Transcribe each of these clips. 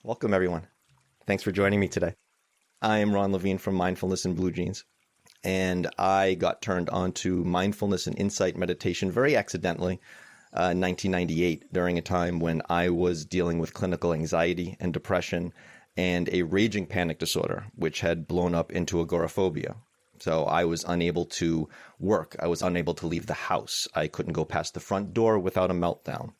Welcome, everyone. Thanks for joining me today. I am Ron Levine from Mindfulness in Blue Jeans, and I got turned on to mindfulness and insight meditation very accidentally in 1998 during a time when I was dealing with clinical anxiety and depression and a raging panic disorder, which had blown up into agoraphobia. So I was unable to work. I was unable to leave the house. I couldn't go past the front door without a meltdown.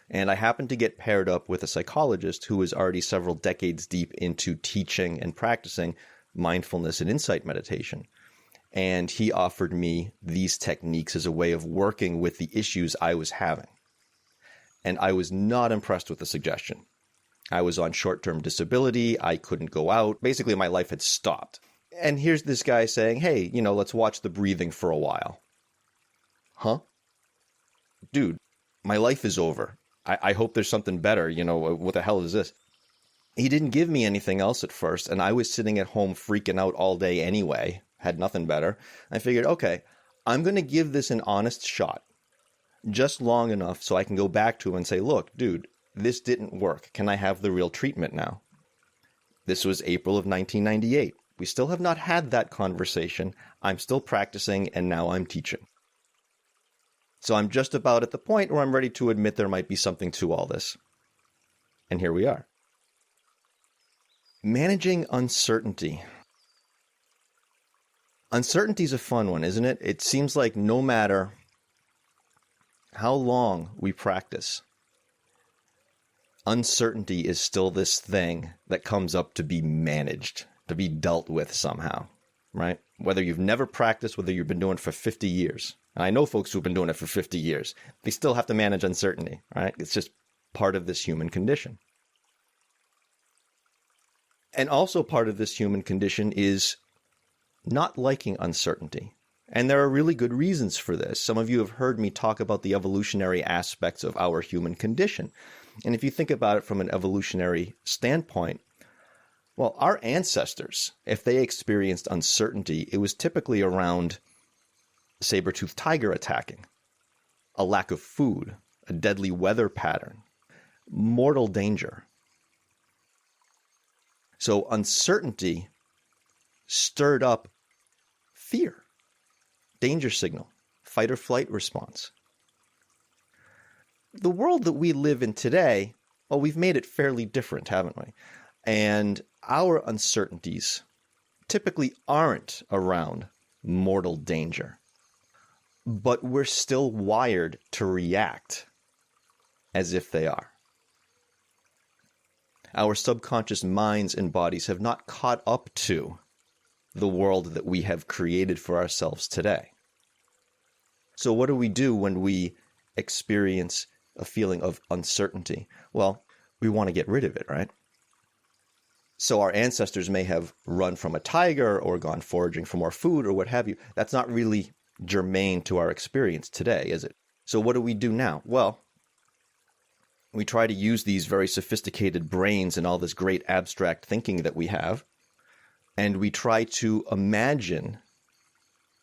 And I happened to get paired up with a psychologist who was already several decades deep into teaching and practicing mindfulness and insight meditation. And he offered me these techniques as a way of working with the issues I was having. And I was not impressed with the suggestion. I was on short-term disability. I couldn't go out. Basically, my life had stopped. And here's this guy saying, hey, let's watch the breathing for a while. Huh? Dude, my life is over. I hope there's something better. What the hell is this? He didn't give me anything else at first, and I was sitting at home freaking out all day anyway, had nothing better. I figured, okay, I'm going to give this an honest shot, just long enough so I can go back to him and say, look, dude, this didn't work. Can I have the real treatment now? This was April of 1998. We still have not had that conversation. I'm still practicing, and now I'm teaching. So I'm just about at the point where I'm ready to admit there might be something to all this. And here we are. Managing uncertainty. Uncertainty is a fun one, isn't it? It seems like no matter how long we practice, uncertainty is still this thing that comes up to be managed, to be dealt with somehow, right? Whether you've never practiced, whether you've been doing it for 50 years. And I know folks who've been doing it for 50 years. They still have to manage uncertainty, right? It's just part of this human condition. And also part of this human condition is not liking uncertainty. And there are really good reasons for this. Some of you have heard me talk about the evolutionary aspects of our human condition. And if you think about it from an evolutionary standpoint, well, our ancestors, if they experienced uncertainty, it was typically around saber-toothed tiger attacking, a lack of food, a deadly weather pattern, mortal danger. So uncertainty stirred up fear, danger signal, fight or flight response. The world that we live in today, well, we've made it fairly different, haven't we? And our uncertainties typically aren't around mortal danger. But we're still wired to react as if they are. Our subconscious minds and bodies have not caught up to the world that we have created for ourselves today. So what do we do when we experience a feeling of uncertainty? Well, we want to get rid of it, right? So our ancestors may have run from a tiger or gone foraging for more food or what have you. That's not really germane to our experience today, is it? So what do we do now? Well, we try to use these very sophisticated brains and all this great abstract thinking that we have, and we try to imagine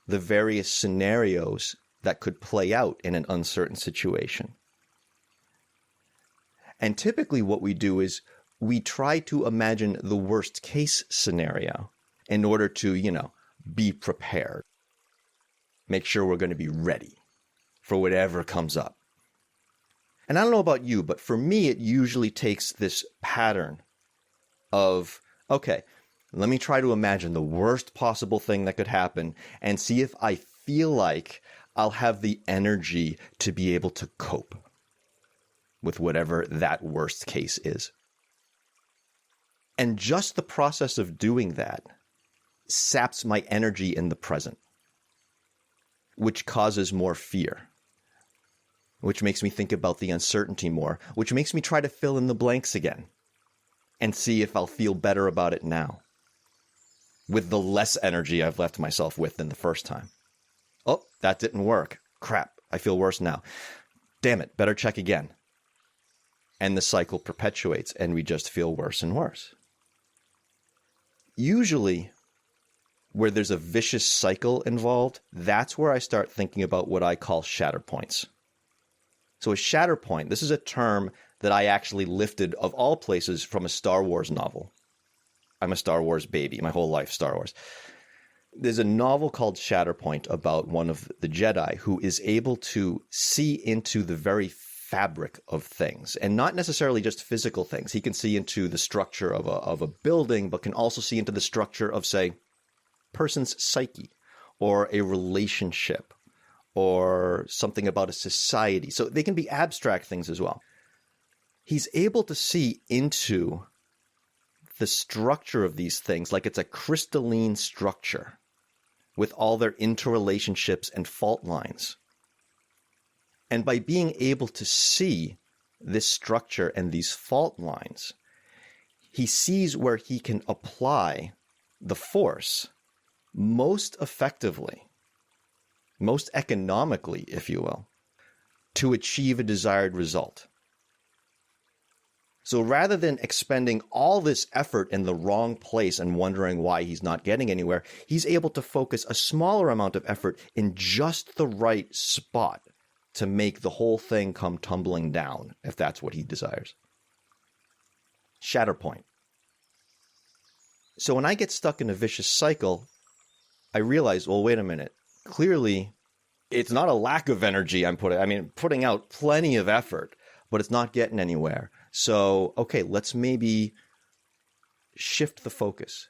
the various scenarios that could play out in an uncertain situation. And typically what we do is we try to imagine the worst case scenario in order to, be prepared. Make sure we're going to be ready for whatever comes up. And I don't know about you, but for me, it usually takes this pattern of, okay, let me try to imagine the worst possible thing that could happen and see if I feel like I'll have the energy to be able to cope with whatever that worst case is. And just the process of doing that saps my energy in the present, which causes more fear, which makes me think about the uncertainty more, which makes me try to fill in the blanks again and see if I'll feel better about it now with the less energy I've left myself with than the first time. Oh, that didn't work. Crap, I feel worse now. Damn it, better check again. And the cycle perpetuates and we just feel worse and worse. Usually, where there's a vicious cycle involved, that's where I start thinking about what I call shatter points. So a shatter point, this is a term that I actually lifted, of all places, from a Star Wars novel. I'm a Star Wars baby, my whole life, Star Wars. There's a novel called Shatterpoint about one of the Jedi who is able to see into the very fabric of things, and not necessarily just physical things. He can see into the structure of a building, but can also see into the structure of, say, person's psyche, or a relationship, or something about a society. So they can be abstract things as well. He's able to see into the structure of these things like it's a crystalline structure with all their interrelationships and fault lines. And by being able to see this structure and these fault lines, he sees where he can apply the force most effectively, most economically, if you will, to achieve a desired result. So rather than expending all this effort in the wrong place and wondering why he's not getting anywhere, he's able to focus a smaller amount of effort in just the right spot to make the whole thing come tumbling down, if that's what he desires. Shatterpoint. So when I get stuck in a vicious cycle, I realize, well, wait a minute. Clearly, it's not a lack of energy I'm putting out plenty of effort, but it's not getting anywhere. So, okay, let's maybe shift the focus.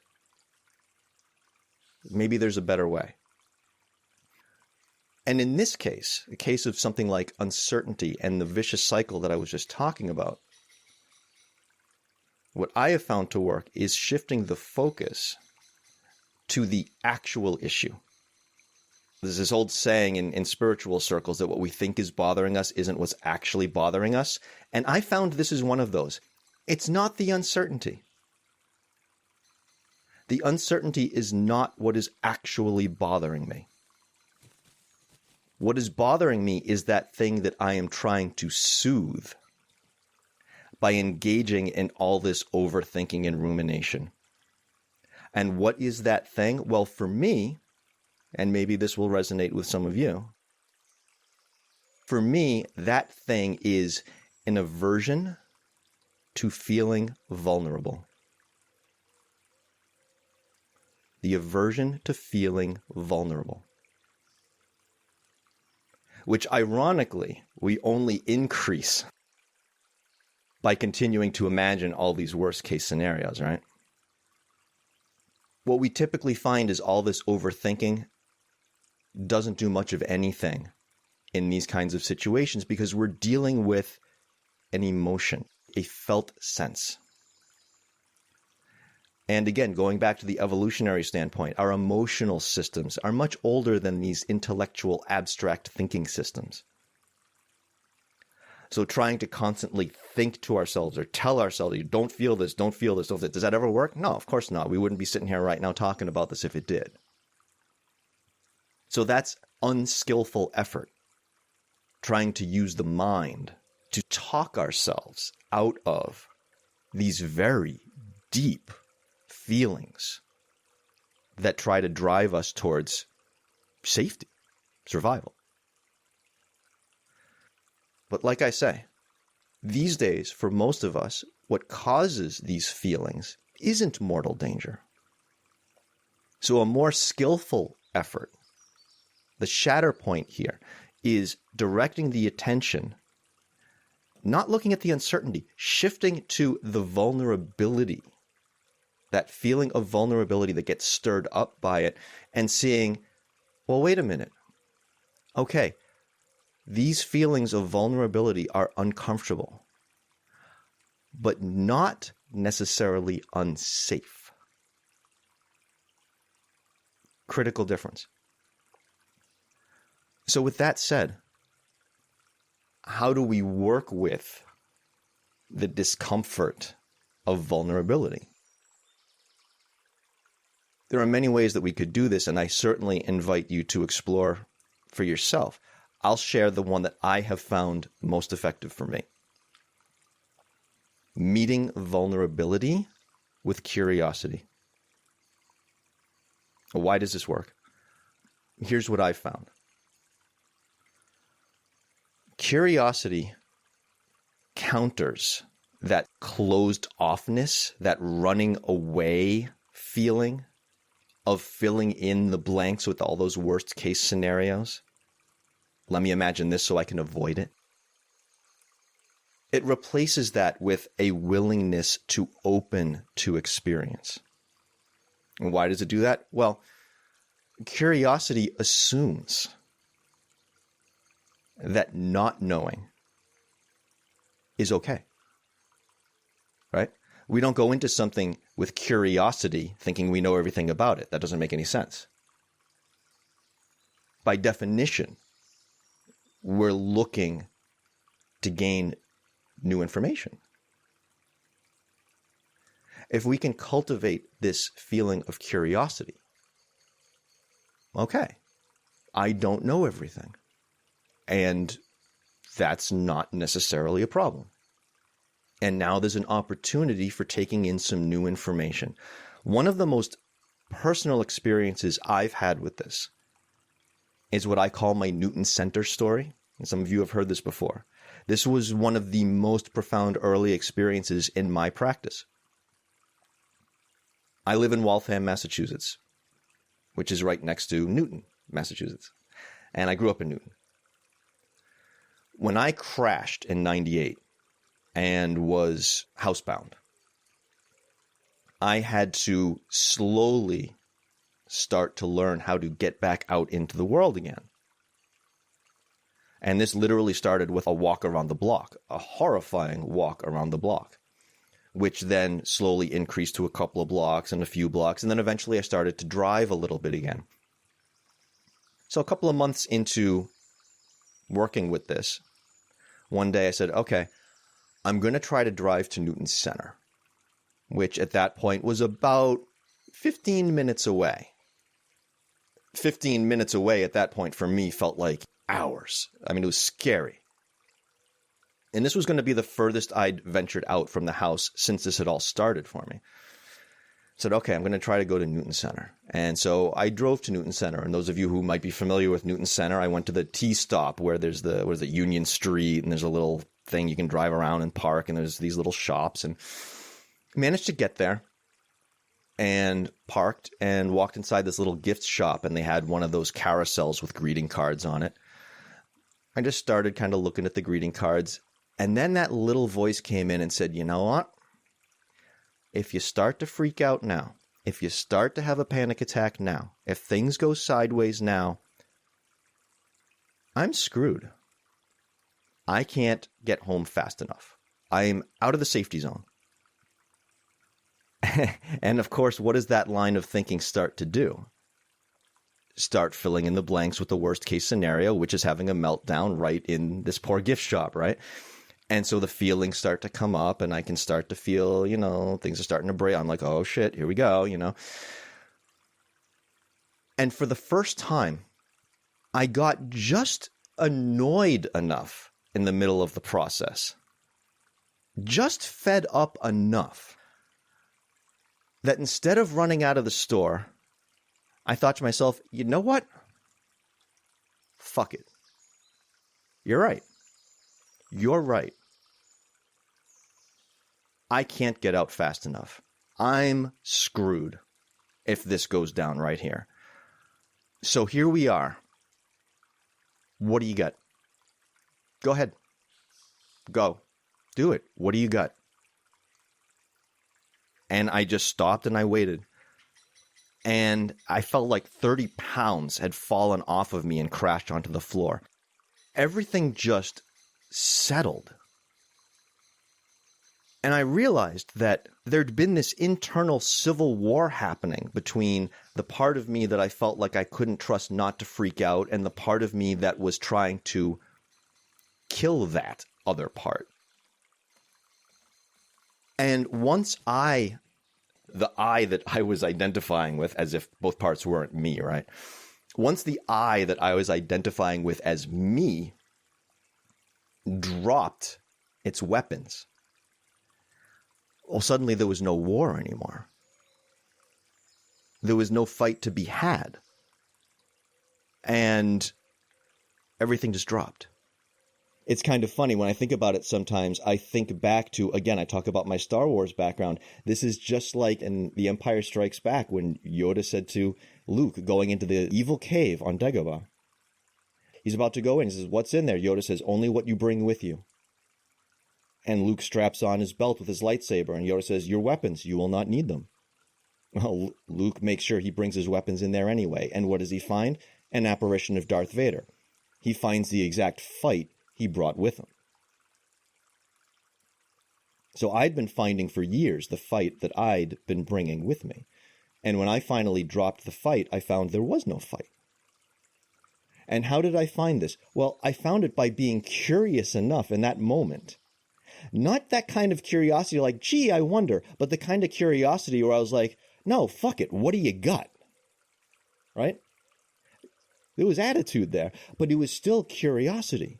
Maybe there's a better way. And in this case, the case of something like uncertainty and the vicious cycle that I was just talking about, what I have found to work is shifting the focus to the actual issue. There's this old saying in spiritual circles that what we think is bothering us isn't what's actually bothering us. And I found this is one of those. It's not the uncertainty. The uncertainty is not what is actually bothering me. What is bothering me is that thing that I am trying to soothe by engaging in all this overthinking and rumination. And what is that thing? Well, for me, and maybe this will resonate with some of you, for me, that thing is an aversion to feeling vulnerable. The aversion to feeling vulnerable. Which ironically, we only increase by continuing to imagine all these worst case scenarios, right? What we typically find is all this overthinking doesn't do much of anything in these kinds of situations because we're dealing with an emotion, a felt sense. And again, going back to the evolutionary standpoint, our emotional systems are much older than these intellectual, abstract thinking systems. So trying to constantly think to ourselves or tell ourselves, don't feel this, don't feel this, don't feel this. Does that ever work? No, of course not. We wouldn't be sitting here right now talking about this if it did. So that's unskillful effort, trying to use the mind to talk ourselves out of these very deep feelings that try to drive us towards safety, survival. But like I say, these days, for most of us, what causes these feelings isn't mortal danger. So a more skillful effort, the shatter point here, is directing the attention, not looking at the uncertainty, shifting to the vulnerability, that feeling of vulnerability that gets stirred up by it, and seeing, well, wait a minute. Okay, these feelings of vulnerability are uncomfortable, but not necessarily unsafe. Critical difference. So with that said, how do we work with the discomfort of vulnerability? There are many ways that we could do this, and I certainly invite you to explore for yourself. I'll share the one that I have found most effective for me. Meeting vulnerability with curiosity. Why does this work? Here's what I've found. Curiosity counters that closed offness, that running away feeling of filling in the blanks with all those worst case scenarios. Let me imagine this so I can avoid it. It replaces that with a willingness to open to experience. And why does it do that? Well, curiosity assumes that not knowing is okay, right? We don't go into something with curiosity thinking we know everything about it. That doesn't make any sense. By definition, we're looking to gain new information. If we can cultivate this feeling of curiosity, okay, I don't know everything. And that's not necessarily a problem. And now there's an opportunity for taking in some new information. One of the most personal experiences I've had with this is what I call my Newton Center story. And some of you have heard this before. This was one of the most profound early experiences in my practice. I live in Waltham, Massachusetts, which is right next to Newton, Massachusetts. And I grew up in Newton. When I crashed in 98 and was housebound, I had to slowly start to learn how to get back out into the world again. And this literally started with a walk around the block, a horrifying walk around the block, which then slowly increased to a couple of blocks and a few blocks. And then eventually I started to drive a little bit again. So a couple of months into working with this, one day I said, okay, I'm going to try to drive to Newton Center, which at that point was about 15 minutes away. 15 minutes away at that point for me felt like hours. I mean, it was scary. And this was going to be the furthest I'd ventured out from the house since this had all started for me. I said, okay, I'm going to try to go to Newton Center. And so I drove to Newton Center. And those of you who might be familiar with Newton Center, I went to the T-stop where there's the Union Street, and there's a little thing you can drive around and park, and there's these little shops, and managed to get there and parked and walked inside this little gift shop, and they had one of those carousels with greeting cards on it. I just started kind of looking at the greeting cards, and then that little voice came in and said, you know what? If you start to freak out now, if you start to have a panic attack now, if things go sideways now, I'm screwed. I can't get home fast enough. I'm out of the safety zone. And of course, what does that line of thinking start to do? Start filling in the blanks with the worst case scenario, which is having a meltdown right in this poor gift shop, right? And so the feelings start to come up, and I can start to feel, things are starting to break. I'm like, oh shit, here we go, And for the first time, I got just annoyed enough in the middle of the process, just fed up enough that instead of running out of the store, I thought to myself, you know what? Fuck it. You're right. You're right. I can't get out fast enough. I'm screwed if this goes down right here. So here we are. What do you got? Go ahead. Go. Do it. What do you got? And I just stopped and I waited. And I felt like 30 pounds had fallen off of me and crashed onto the floor. Everything just settled. And I realized that there'd been this internal civil war happening between the part of me that I felt like I couldn't trust not to freak out and the part of me that was trying to kill that other part. And once the I that I was identifying with, as if both parts weren't me, right? Once the I that I was identifying with as me dropped its weapons, well, suddenly there was no war anymore. There was no fight to be had. And everything just dropped. It's kind of funny when I think about it sometimes. I think back to, again, I talk about my Star Wars background. This is just like in The Empire Strikes Back when Yoda said to Luke going into the evil cave on Dagobah. He's about to go in. He says, "What's in there?" Yoda says, "Only what you bring with you." And Luke straps on his belt with his lightsaber, and Yoda says, "Your weapons, you will not need them." Well, Luke makes sure he brings his weapons in there anyway. And what does he find? An apparition of Darth Vader. He finds the exact fight he brought with him. So I'd been finding for years the fight that I'd been bringing with me. And when I finally dropped the fight, I found there was no fight. And how did I find this? Well, I found it by being curious enough in that moment. Not that kind of curiosity like, gee, I wonder, but the kind of curiosity where I was like, no, fuck it, what do you got? Right? There was attitude there, but it was still curiosity.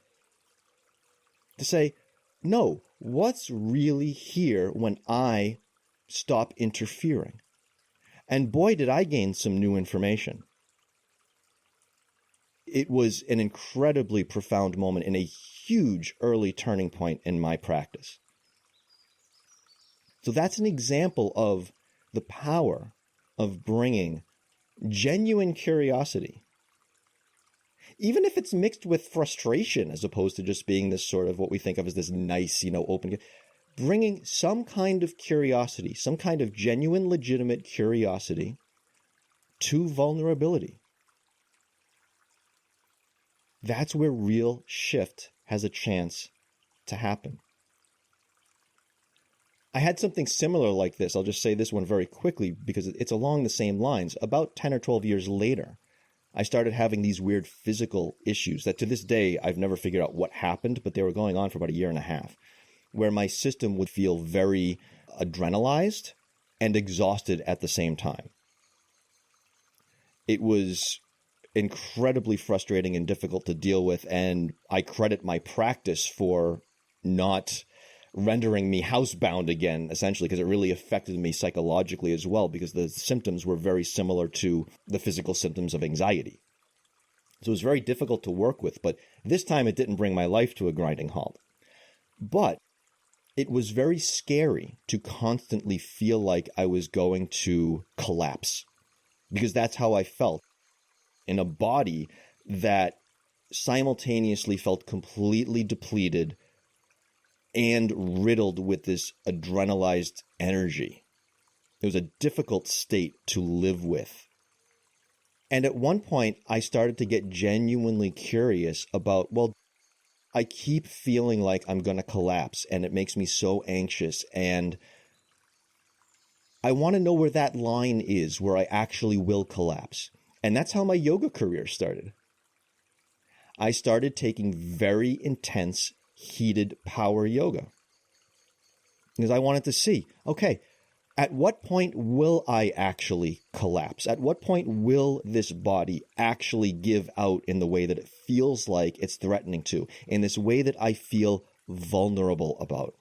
To say, no, what's really here when I stop interfering? And boy, did I gain some new information. It was an incredibly profound moment and a huge early turning point in my practice. So that's an example of the power of bringing genuine curiosity, even if it's mixed with frustration as opposed to just being this sort of what we think of as this nice, open, bringing some kind of curiosity, some kind of genuine, legitimate curiosity to vulnerability. That's where real shift has a chance to happen. I had something similar like this. I'll just say this one very quickly because it's along the same lines. About 10 or 12 years later, I started having these weird physical issues that to this day, I've never figured out what happened, but they were going on for about a year and a half, where my system would feel very adrenalized and exhausted at the same time. It was incredibly frustrating and difficult to deal with, and I credit my practice for not rendering me housebound again, essentially, because it really affected me psychologically as well, because the symptoms were very similar to the physical symptoms of anxiety. So it was very difficult to work with, but this time it didn't bring my life to a grinding halt. But it was very scary to constantly feel like I was going to collapse, because that's how I felt. In a body that simultaneously felt completely depleted and riddled with this adrenalized energy. It was a difficult state to live with. And at one point, I started to get genuinely curious about, well, I keep feeling like I'm going to collapse, and it makes me so anxious, and I want to know where that line is where I actually will collapse. And that's how my yoga career started. I started taking very intense, heated power yoga because I wanted to see, okay, at what point will I actually collapse? At what point will this body actually give out in the way that it feels like it's threatening to, in this way that I feel vulnerable about?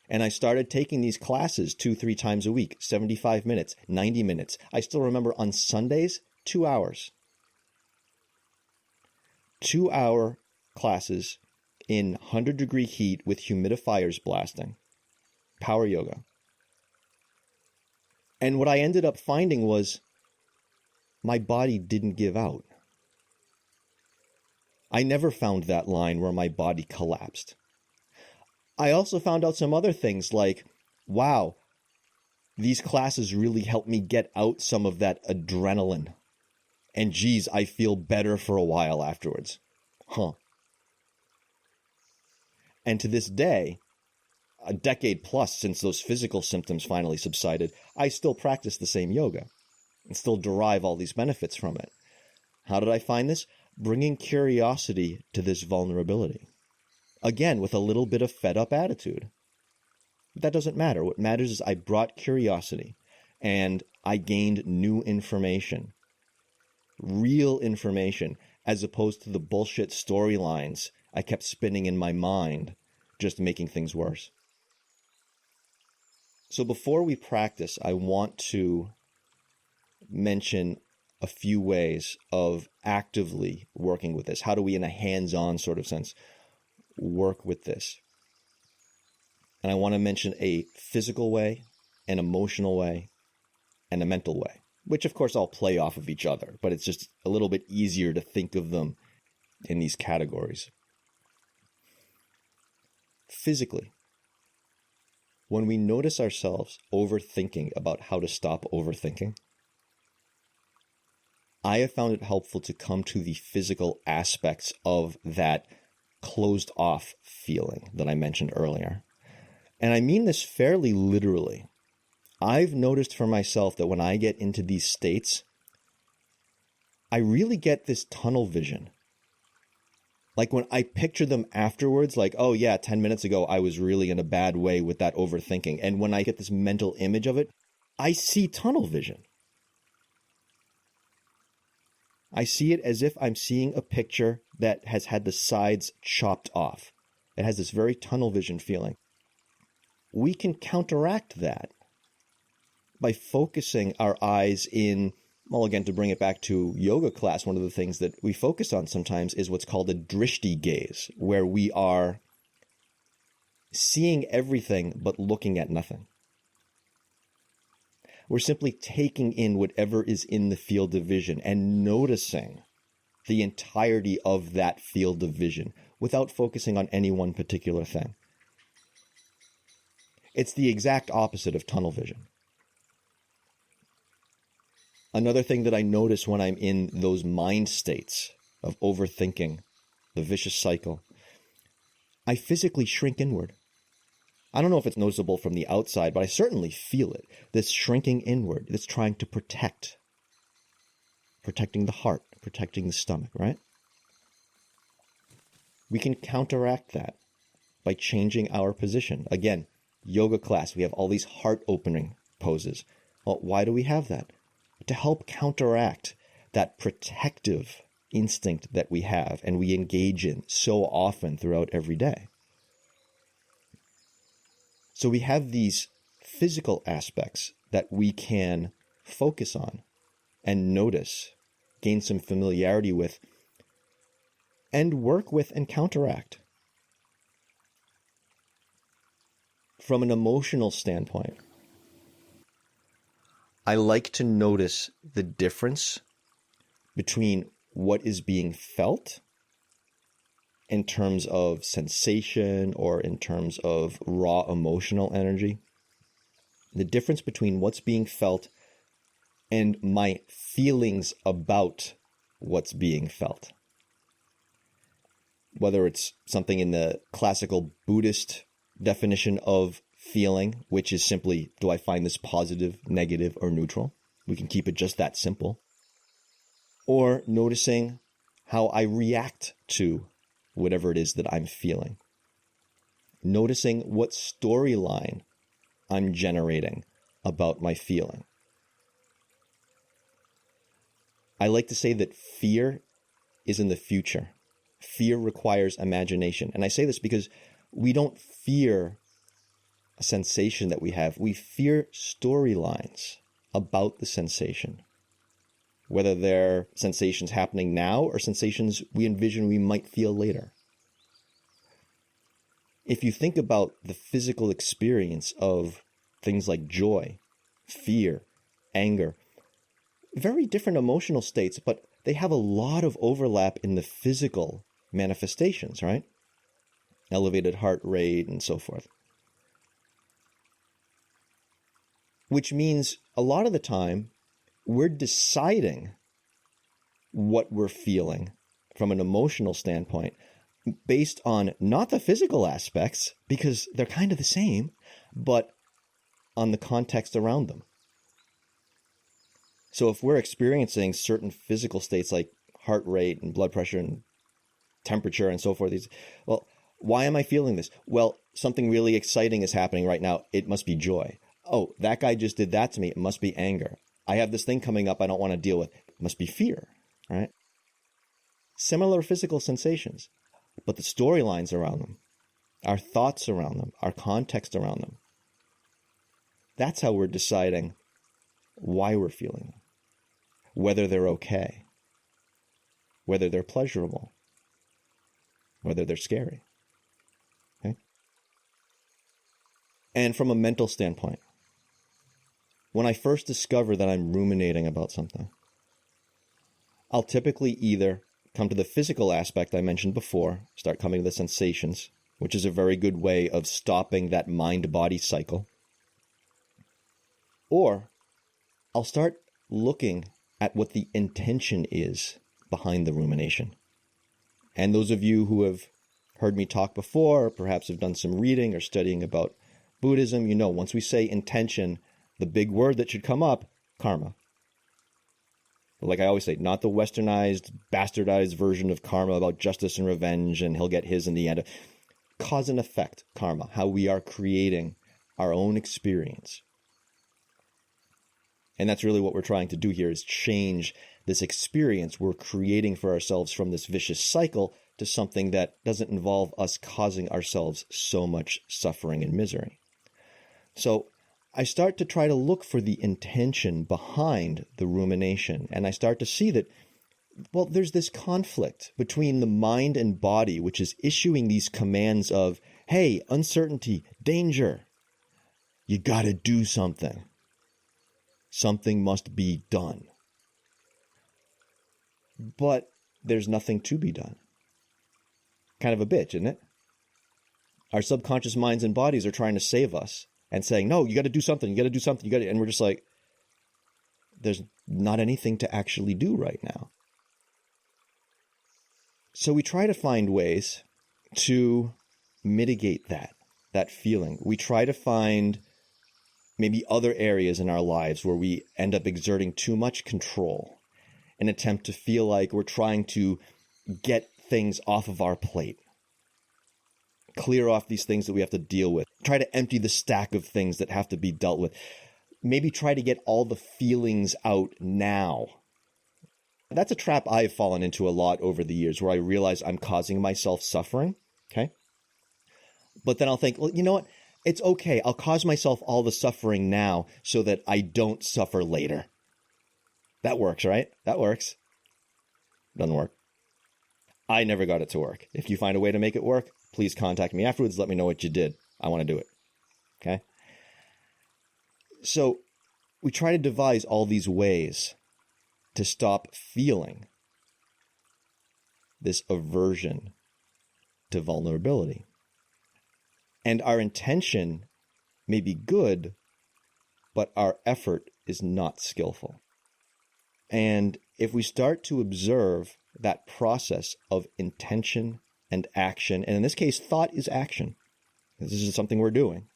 And I started taking these classes 2-3 times a week, 75 minutes, 90 minutes. I still remember on Sundays, 2 hours. 2-hour classes in 100-degree heat with humidifiers blasting. Power yoga. And what I ended up finding was my body didn't give out. I never found that line where my body collapsed. I also found out some other things like, wow, these classes really helped me get out some of that adrenaline. And geez, I feel better for a while afterwards. And to this day, a decade plus since those physical symptoms finally subsided, I still practice the same yoga and still derive all these benefits from it. How did I find this? Bringing curiosity to this vulnerability. Again, with a little bit of fed-up attitude. But that doesn't matter. What matters is I brought curiosity, and I gained new information. Real information, as opposed to the bullshit storylines I kept spinning in my mind, just making things worse. So before we practice, I want to mention a few ways of actively working with this. How do we, in a hands-on sort of sense, work with this? And I want to mention a physical way, an emotional way, and a mental way, which of course all play off of each other, but it's just a little bit easier to think of them in these categories. Physically, when we notice ourselves overthinking about how to stop overthinking, I have found it helpful to come to the physical aspects of that closed off feeling that I mentioned earlier. And I mean this fairly literally. I've noticed for myself that when I get into these states, I really get this tunnel vision. Like when I picture them afterwards, like, oh yeah, 10 minutes ago, I was really in a bad way with that overthinking. And when I get this mental image of it, I see tunnel vision. I see it as if I'm seeing a picture that has had the sides chopped off. It has this very tunnel vision feeling. We can counteract that by focusing our eyes in, well, again, to bring it back to yoga class, one of the things that we focus on sometimes is what's called a drishti gaze, where we are seeing everything but looking at nothing. We're simply taking in whatever is in the field of vision and noticing the entirety of that field of vision without focusing on any one particular thing. It's the exact opposite of tunnel vision. Another thing that I notice when I'm in those mind states of overthinking, the vicious cycle, I physically shrink inward. I don't know if it's noticeable from the outside, but I certainly feel it. This shrinking inward that's trying to protecting the heart, protecting the stomach, right? We can counteract that by changing our position. Again, yoga class, we have all these heart-opening poses. Well, why do we have that? To help counteract that protective instinct that we have and we engage in so often throughout every day. So we have these physical aspects that we can focus on and notice, gain some familiarity with, and work with and counteract. From an emotional standpoint, I like to notice the difference between what is being felt in terms of sensation or in terms of raw emotional energy. The difference between what's being felt and my feelings about what's being felt. Whether it's something in the classical Buddhist definition of feeling, which is simply, do I find this positive, negative, or neutral? We can keep it just that simple. Or noticing how I react to whatever it is that I'm feeling. Noticing what storyline I'm generating about my feeling. I like to say that fear is in the future. Fear requires imagination. And I say this because we don't fear a sensation that we have. We fear storylines about the sensation. Whether they're sensations happening now or sensations we envision we might feel later. If you think about the physical experience of things like joy, fear, anger, very different emotional states, but they have a lot of overlap in the physical manifestations, right? Elevated heart rate and so forth. Which means a lot of the time, we're deciding what we're feeling from an emotional standpoint based on not the physical aspects, because they're kind of the same, but on the context around them. So if we're experiencing certain physical states like heart rate and blood pressure and temperature and so forth, well, why am I feeling this? Well, something really exciting is happening right now. It must be joy. Oh, that guy just did that to me. It must be anger. I have this thing coming up I don't want to deal with. It must be fear, right? Similar physical sensations, but the storylines around them, our thoughts around them, our context around them. That's how we're deciding why we're feeling them. whether they're okay, whether they're pleasurable, whether they're scary. Okay? And from a mental standpoint, when I first discover that I'm ruminating about something, I'll typically either come to the physical aspect I mentioned before, start coming to the sensations, which is a very good way of stopping that mind-body cycle. Or I'll start looking at what the intention is behind the rumination. And those of you who have heard me talk before, or perhaps have done some reading or studying about Buddhism, you know, once we say intention, the big word that should come up, karma. Like I always say, not the westernized, bastardized version of karma about justice and revenge and he'll get his in the end. Cause and effect karma, how we are creating our own experience. And that's really what we're trying to do here, is change this experience we're creating for ourselves from this vicious cycle to something that doesn't involve us causing ourselves so much suffering and misery. So I start to try to look for the intention behind the rumination, and I start to see that, well, there's this conflict between the mind and body, which is issuing these commands of, hey, uncertainty, danger, you got to do something. Something must be done. But there's nothing to be done. Kind of a bitch, isn't it? Our subconscious minds and bodies are trying to save us and saying, no, you got to do something, you got to do something, and we're just like, there's not anything to actually do right now. So we try to find ways to mitigate that feeling. We try to find maybe other areas in our lives where we end up exerting too much control, an attempt to feel like we're trying to get things off of our plate, clear off these things that we have to deal with, try to empty the stack of things that have to be dealt with, maybe try to get all the feelings out now. That's a trap I've fallen into a lot over the years, where I realize I'm causing myself suffering, okay? But then I'll think, well, you know what? It's okay. I'll cause myself all the suffering now so that I don't suffer later. That works, right? That works. Doesn't work. I never got it to work. If you find a way to make it work, please contact me afterwards. Let me know what you did. I want to do it. Okay? So we try to devise all these ways to stop feeling this aversion to vulnerability. And our intention may be good, but our effort is not skillful. And if we start to observe that process of intention and action, and in this case, thought is action. This is something we're doing.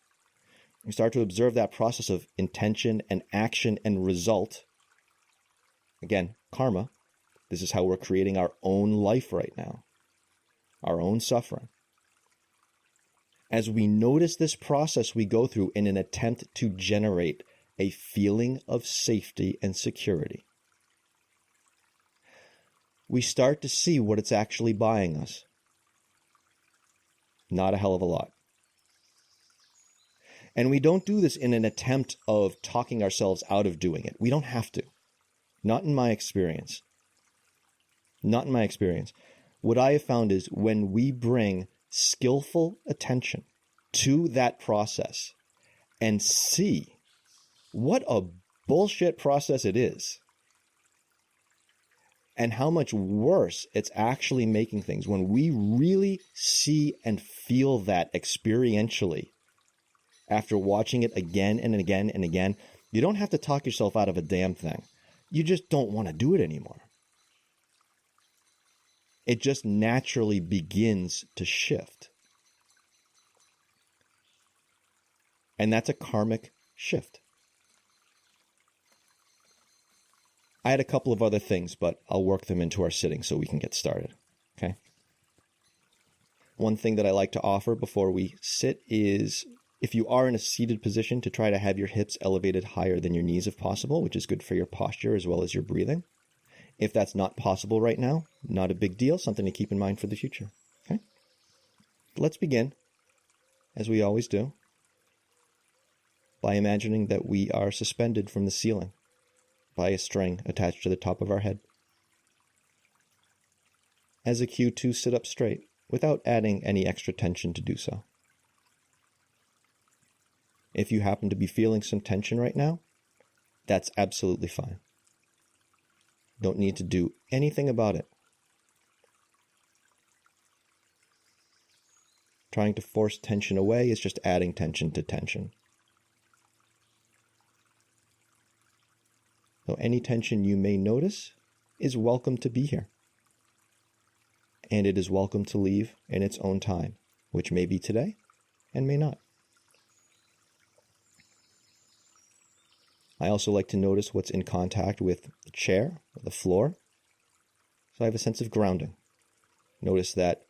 We start to observe that process of intention and action and result. Again, karma. This is how we're creating our own life right now, our own suffering. As we notice this process we go through in an attempt to generate a feeling of safety and security, we start to see what it's actually buying us. Not a hell of a lot. And we don't do this in an attempt of talking ourselves out of doing it. We don't have to. Not in my experience. Not in my experience. What I have found is when we bring skillful attention to that process and see what a bullshit process it is, and how much worse it's actually making things, when we really see and feel that experientially after watching it again and again and again, you don't have to talk yourself out of a damn thing. You just don't want to do it anymore. It just naturally begins to shift. And that's a karmic shift. I had a couple of other things, but I'll work them into our sitting so we can get started. Okay? One thing that I like to offer before we sit is, if you are in a seated position, to try to have your hips elevated higher than your knees if possible, which is good for your posture as well as your breathing. If that's not possible right now, not a big deal, something to keep in mind for the future. Okay? Let's begin, as we always do, by imagining that we are suspended from the ceiling, by a string attached to the top of our head, as a cue to sit up straight without adding any extra tension to do so. If you happen to be feeling some tension right now, that's absolutely fine. Don't need to do anything about it. Trying to force tension away is just adding tension to tension. So any tension you may notice is welcome to be here. And it is welcome to leave in its own time, which may be today and may not. I also like to notice what's in contact with the chair or the floor. So I have a sense of grounding. Notice that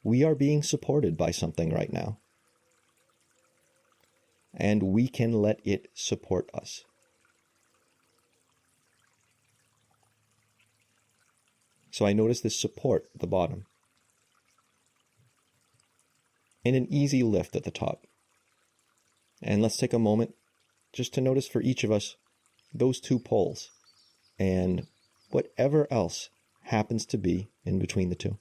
we are being supported by something right now. And we can let it support us. So I notice this support at the bottom. And an easy lift at the top. And let's take a moment just to notice for each of us those two poles and whatever else happens to be in between the two.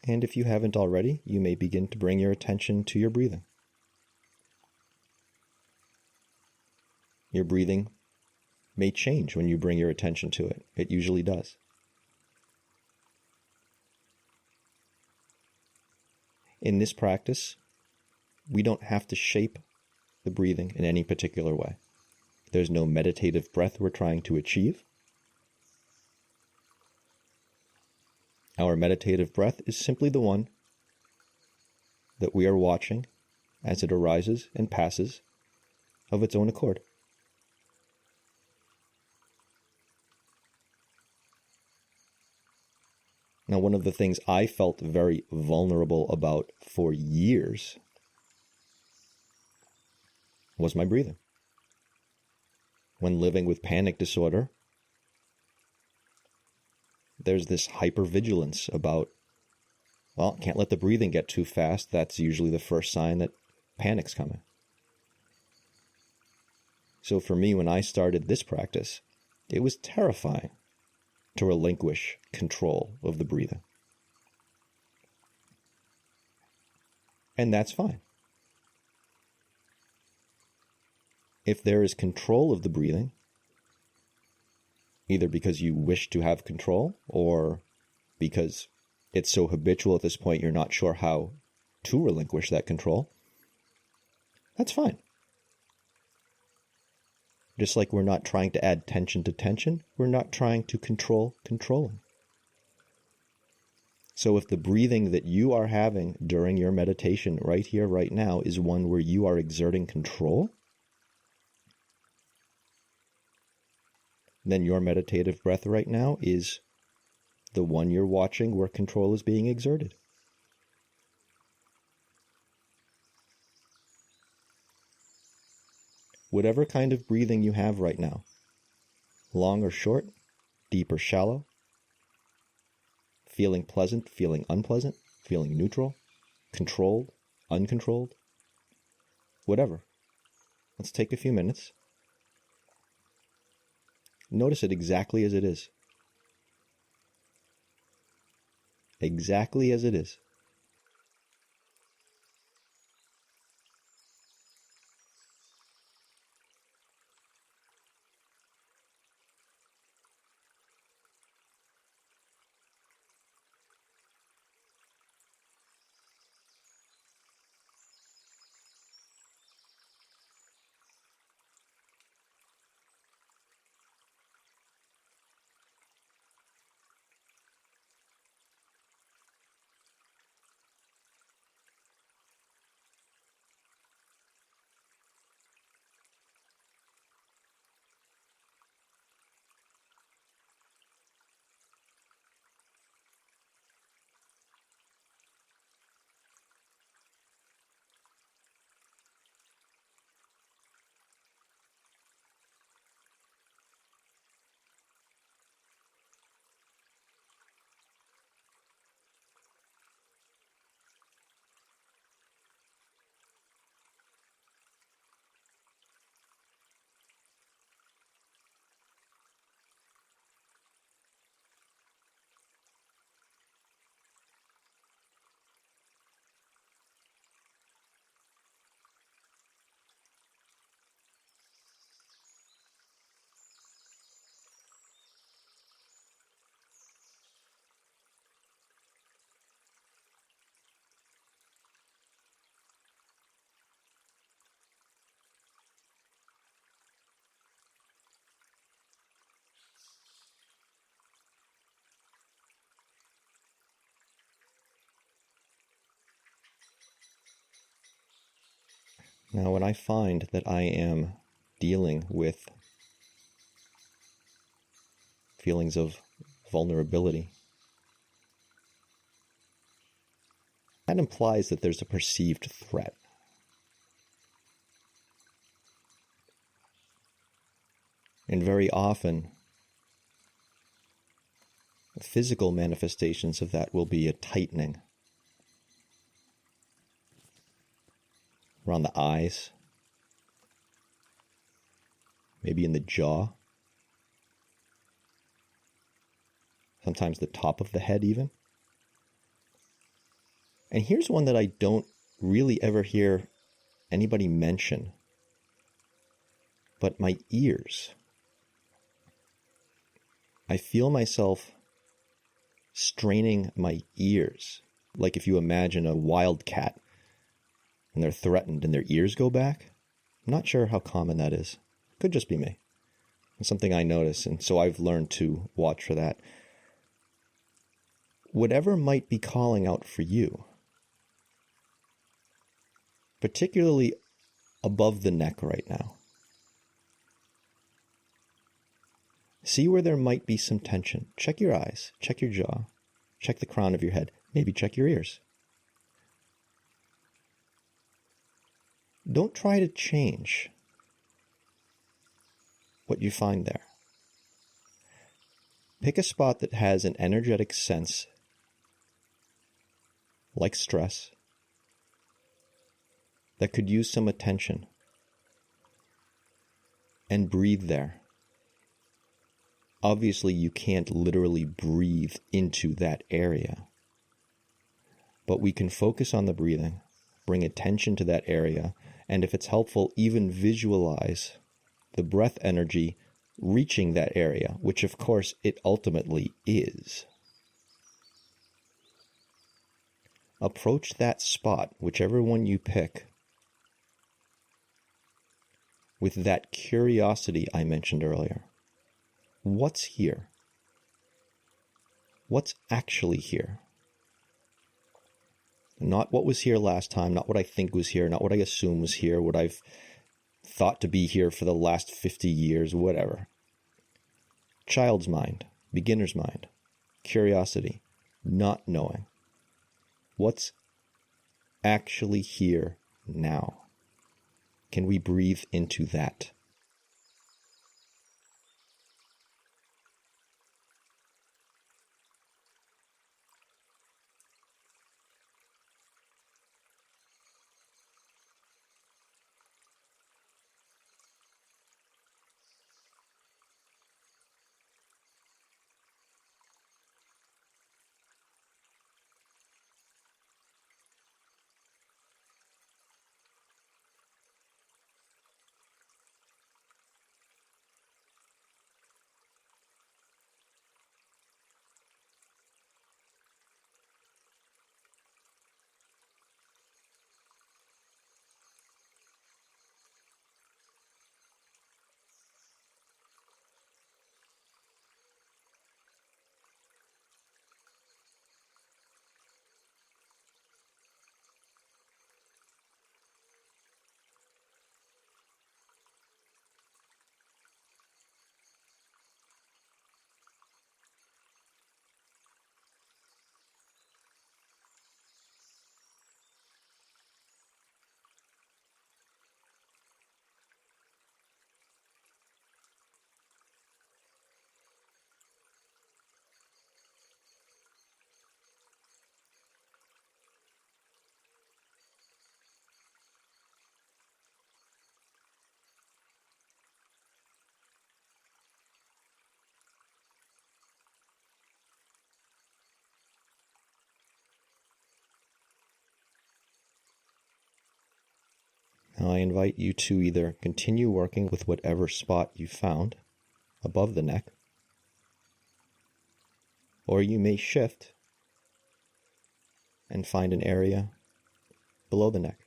And if you haven't already, you may begin to bring your attention to your breathing. Your breathing may change when you bring your attention to it. It usually does. In this practice, we don't have to shape the breathing in any particular way. There's no meditative breath we're trying to achieve. Our meditative breath is simply the one that we are watching as it arises and passes of its own accord. Now, one of the things I felt very vulnerable about for years was my breathing. When living with panic disorder, there's this hypervigilance about, well, can't let the breathing get too fast. That's usually the first sign that panic's coming. So for me, when I started this practice, it was terrifying to relinquish control of the breathing. And that's fine. If there is control of the breathing, either because you wish to have control or because it's so habitual at this point you're not sure how to relinquish that control, that's fine. Just like we're not trying to add tension to tension, we're not trying to control controlling. So if the breathing that you are having during your meditation right here, right now, is one where you are exerting control, then your meditative breath right now is the one you're watching where control is being exerted. Whatever kind of breathing you have right now, long or short, deep or shallow, feeling pleasant, feeling unpleasant, feeling neutral, controlled, uncontrolled, whatever. Let's take a few minutes. Notice it exactly as it is. Exactly as it is. Now, when I find that I am dealing with feelings of vulnerability, that implies that there's a perceived threat. And very often, physical manifestations of that will be a tightening around the eyes, maybe in the jaw, sometimes the top of the head even. And here's one that I don't really ever hear anybody mention, but my ears. I feel myself straining my ears, like if you imagine a wild cat and they're threatened and their ears go back. I'm not sure how common that is. Could just be me. It's something I notice, and so I've learned to watch for that. Whatever might be calling out for you, particularly above the neck right now, see where there might be some tension. Check your eyes, check your jaw, check the crown of your head, maybe check your ears. Don't try to change what you find there. Pick a spot that has an energetic sense, like stress, that could use some attention, and breathe there. Obviously, you can't literally breathe into that area, but we can focus on the breathing, bring attention to that area, and if it's helpful, even visualize the breath energy reaching that area, which of course it ultimately is. Approach that spot, whichever one you pick, with that curiosity I mentioned earlier. What's here? What's actually here? Not what was here last time, not what I think was here, not what I assume was here, what I've thought to be here for the last 50 years, whatever. Child's mind, beginner's mind, curiosity, not knowing. What's actually here now? Can we breathe into that? Now I invite you to either continue working with whatever spot you found above the neck, or you may shift and find an area below the neck.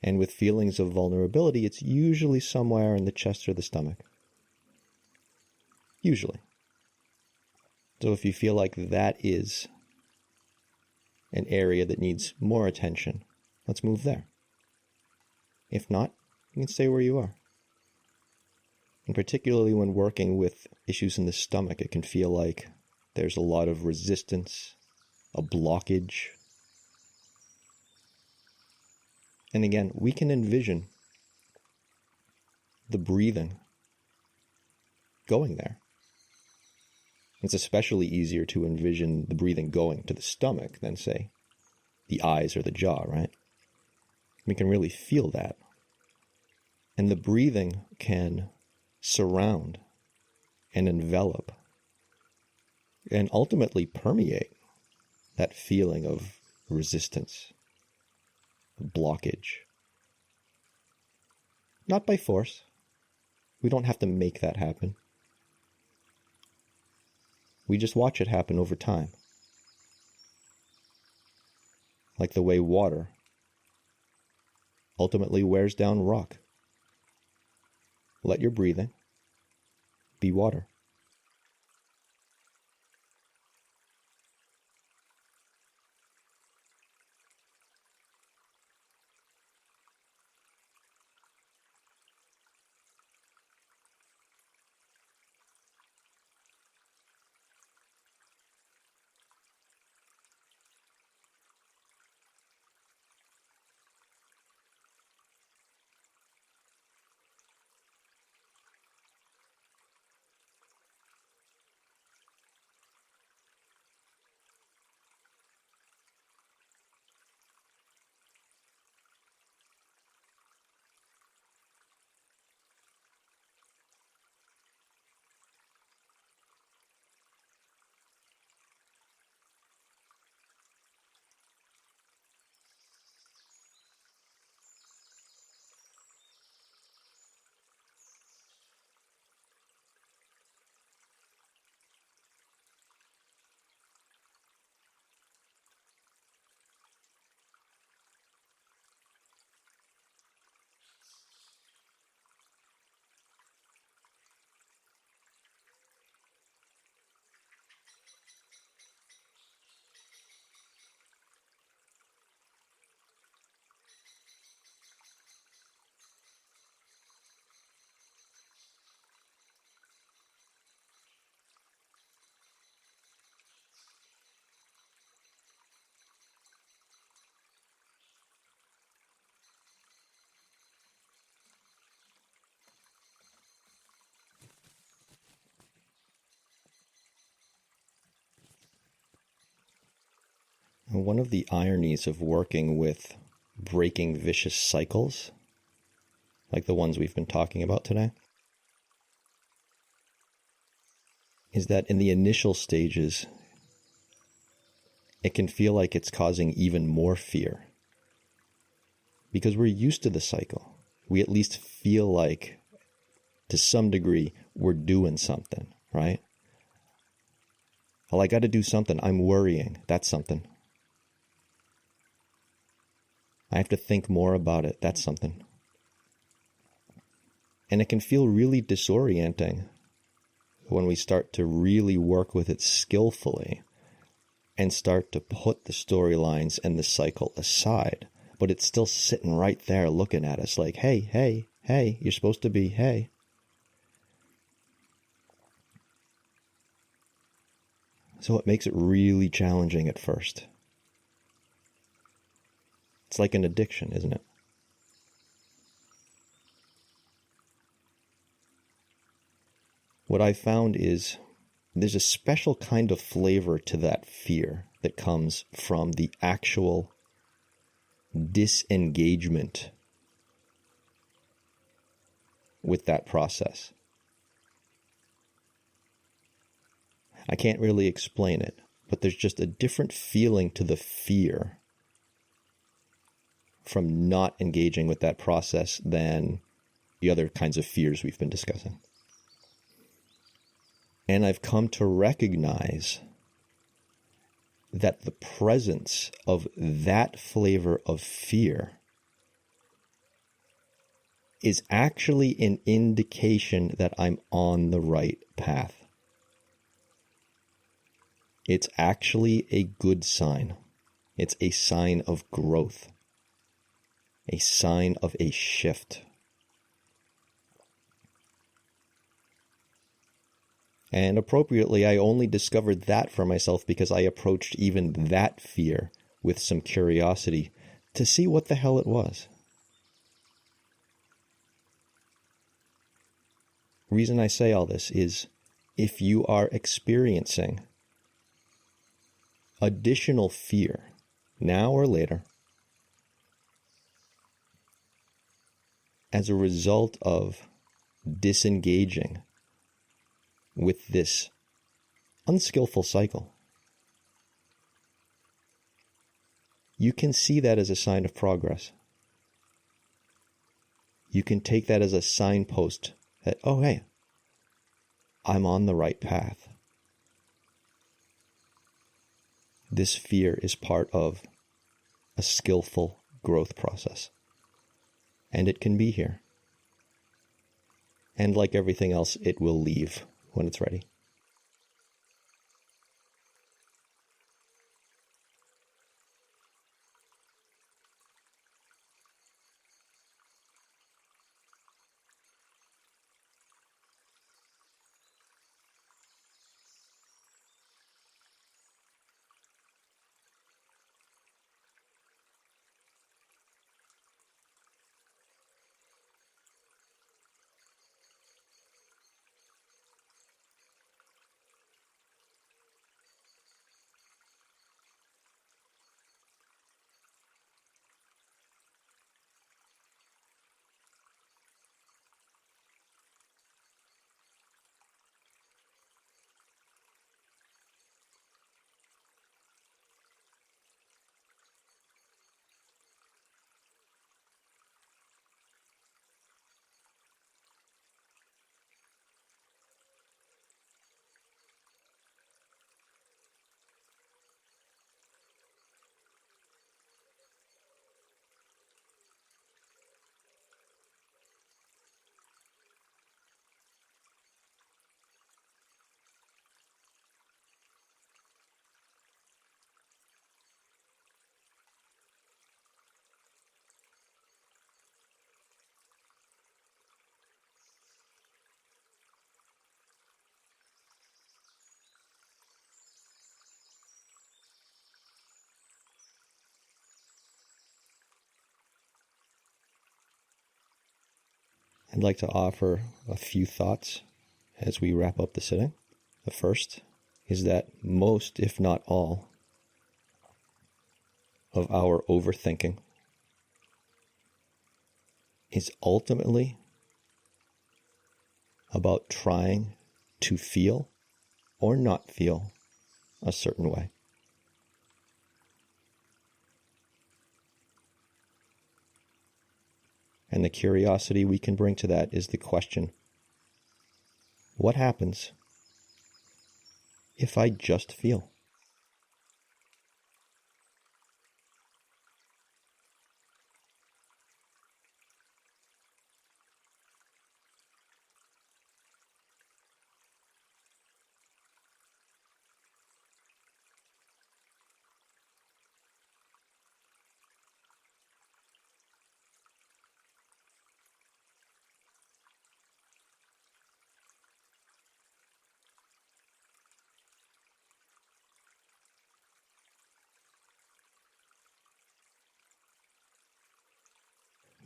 And with feelings of vulnerability, it's usually somewhere in the chest or the stomach. Usually. So if you feel like that is an area that needs more attention, let's move there. If not, you can stay where you are. And particularly when working with issues in the stomach, it can feel like there's a lot of resistance, a blockage. And again, we can envision the breathing going there. It's especially easier to envision the breathing going to the stomach than, say, the eyes or the jaw, right? We can really feel that. And the breathing can surround and envelop and ultimately permeate that feeling of resistance, blockage. Not by force. We don't have to make that happen. We just watch it happen over time. Like the way water ultimately wears down rock. Let your breathing be water. And one of the ironies of working with breaking vicious cycles, like the ones we've been talking about today, is that in the initial stages, it can feel like it's causing even more fear. Because we're used to the cycle. We at least feel like, to some degree, we're doing something, right? Well, I got to do something. I'm worrying. That's something. I have to think more about it. That's something. And it can feel really disorienting when we start to really work with it skillfully and start to put the storylines and the cycle aside. But it's still sitting right there looking at us like, hey, hey, hey, you're supposed to be, hey. So it makes it really challenging at first. It's like an addiction, isn't it? What I found is there's a special kind of flavor to that fear that comes from the actual disengagement with that process. I can't really explain it, but there's just a different feeling to the fear from not engaging with that process than the other kinds of fears we've been discussing. And I've come to recognize that the presence of that flavor of fear is actually an indication that I'm on the right path. It's actually a good sign. It's a sign of growth. a sign of a shift. And appropriately, I only discovered that for myself because I approached even that fear with some curiosity to see what the hell it was. The reason I say all this is if you are experiencing additional fear, now or later, as a result of disengaging with this unskillful cycle, you can see that as a sign of progress. You can take that as a signpost that, oh, hey, I'm on the right path. This fear is part of a skillful growth process. And it can be here. And like everything else, it will leave when it's ready. I'd like to offer a few thoughts as we wrap up the sitting. The first is that most, if not all, of our overthinking is ultimately about trying to feel or not feel a certain way. And the curiosity we can bring to that is the question, what happens if I just feel?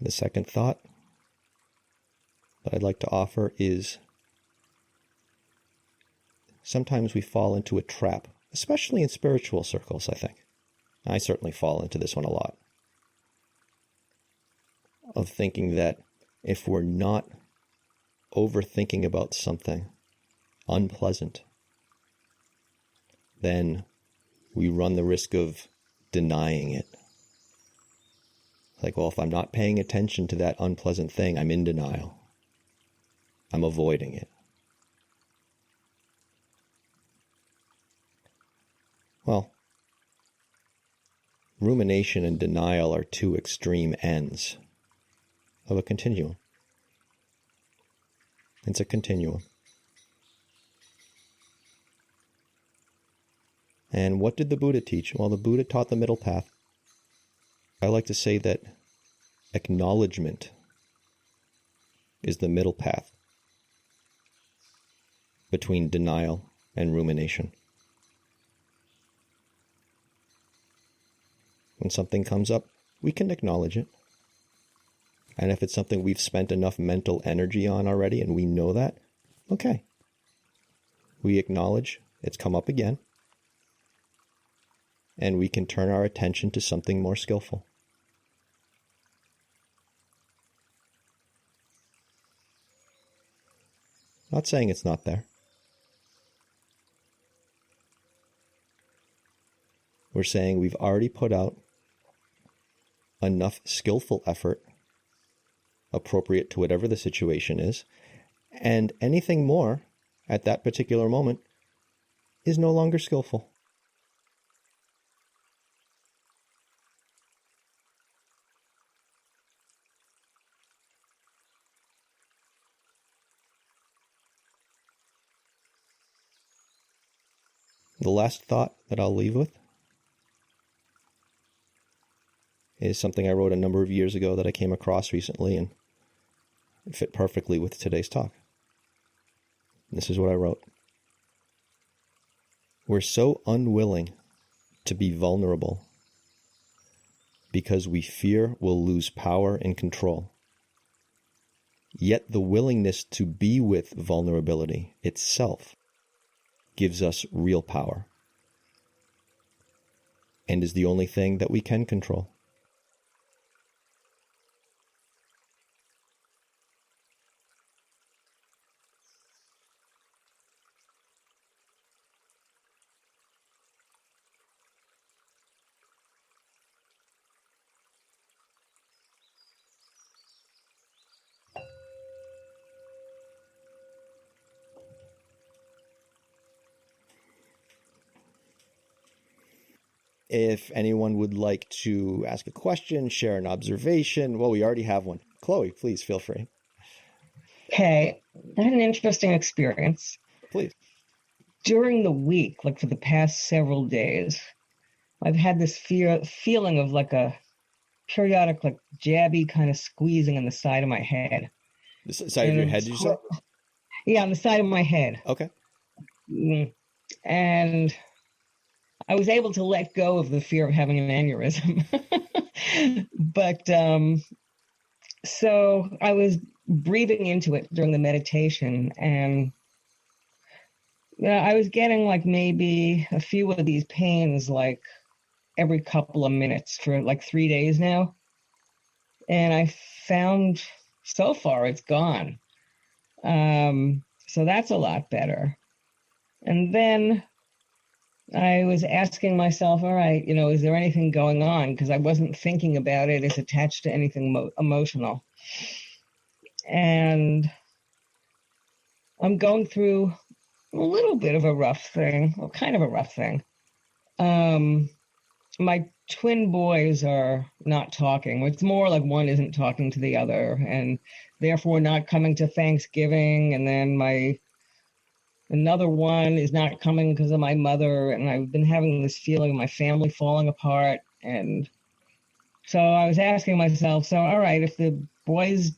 The second thought that I'd like to offer is sometimes we fall into a trap, especially in spiritual circles, I think. I certainly fall into this one a lot, of thinking that if we're not overthinking about something unpleasant, then we run the risk of denying it. Like, well, if I'm not paying attention to that unpleasant thing, I'm in denial. I'm avoiding it. Well, rumination and denial are two extreme ends of a continuum. It's a continuum. And what did the Buddha teach? Well, the Buddha taught the middle path. I like to say that Acknowledgement is the middle path between denial and rumination. When something comes up, we can acknowledge it. And if it's something we've spent enough mental energy on already and we know that, okay. We acknowledge it's come up again. And we can turn our attention to something more skillful. Not saying it's not there. We're saying we've already put out enough skillful effort appropriate to whatever the situation is, and anything more at that particular moment is no longer skillful. The last thought that I'll leave with is something I wrote a number of years ago that I came across recently, and it fit perfectly with today's talk. This is what I wrote. We're so unwilling to be vulnerable because we fear we'll lose power and control. Yet the willingness to be with vulnerability itself gives us real power and is the only thing that we can control. If anyone would like to ask a question, share an observation, well, we already have one. Chloe, please feel free. Okay, I had an interesting experience. Please. During the week, like for the past several days, I've had this feeling of like a periodic, like jabby kind of squeezing on the side of my head. The side of your head, did you say? Yeah, on the side of my head. Okay. And I was able to let go of the fear of having an aneurysm. But so I was breathing into it during the meditation, and I was getting like maybe a few of these pains like every couple of minutes for like 3 days now. And I found so far it's gone. So that's a lot better. And then I was asking myself, all right, is there anything going on? Because I wasn't thinking about it as attached to anything emotional. And I'm going through a little bit of a rough thing, well, kind of a rough thing. My twin boys are not talking. It's more like one isn't talking to the other, and therefore not coming to Thanksgiving. And then another one is not coming because of my mother, and I've been having this feeling of my family falling apart. And so I was asking myself, so all right, if the boys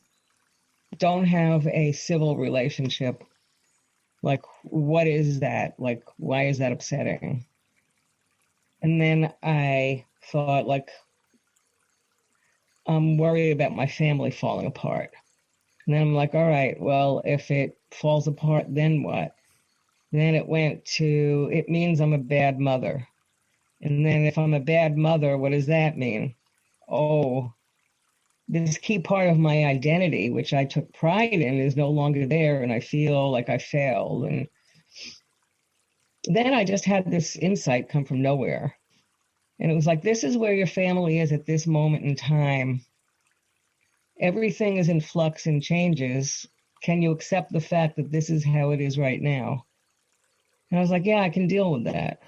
don't have a civil relationship, like what is that? Like, why is that upsetting? And then I thought, like, I'm worried about my family falling apart. And then I'm like, all right, well, if it falls apart, then what? Then it went to, it means I'm a bad mother. And then if I'm a bad mother, what does that mean? Oh, this key part of my identity, which I took pride in, is no longer there, and I feel like I failed. And then I just had this insight come from nowhere. And it was like, this is where your family is at this moment in time. Everything is in flux and changes. Can you accept the fact that this is how it is right now? And I was like, yeah, I can deal with that.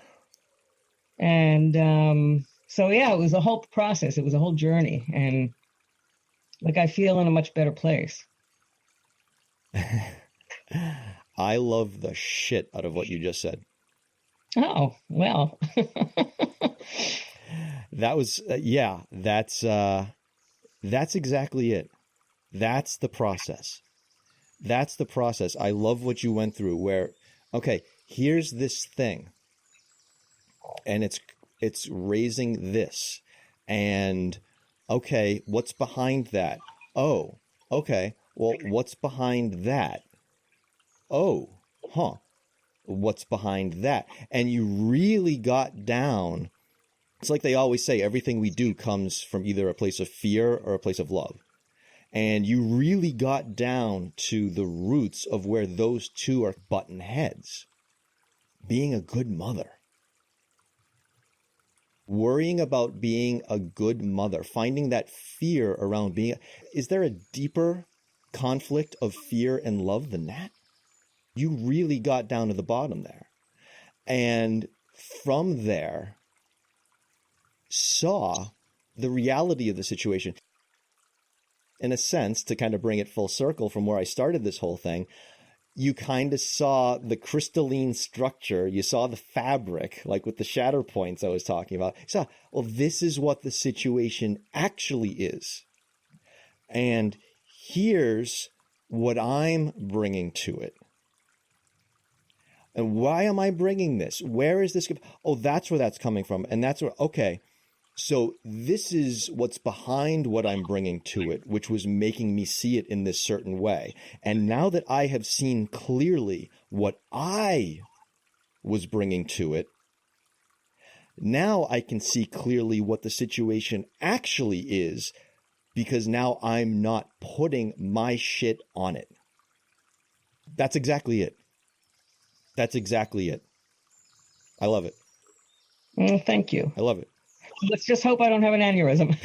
And so, yeah, it was a whole process. It was a whole journey. And like, I feel in a much better place. I love the shit out of what you just said. Oh, well. That was, that's That's exactly it. That's the process. That's the process. I love what you went through where, okay, here's this thing and it's raising this. And okay, what's behind that? Oh, okay. Well, what's behind that? Oh, huh. What's behind that? And you really got down. It's like they always say, everything we do comes from either a place of fear or a place of love. And you really got down to the roots of where those two are button heads. Being a good mother. Worrying about being a good mother. Finding that fear around being. Is there a deeper conflict of fear and love than that? You really got down to the bottom there. And from there, saw the reality of the situation. In a sense, to kind of bring it full circle from where I started this whole thing, you kind of saw the crystalline structure. You saw the fabric, like with the shatter points I was talking about. You saw, well, this is what the situation actually is. And here's what I'm bringing to it. And why am I bringing this? Where is this? Oh, that's where that's coming from. And that's where, okay. So this is what's behind what I'm bringing to it, which was making me see it in this certain way. And now that I have seen clearly what I was bringing to it, now I can see clearly what the situation actually is, because now I'm not putting my shit on it. That's exactly it. That's exactly it. I love it. Thank you. I love it. Let's just hope I don't have an aneurysm.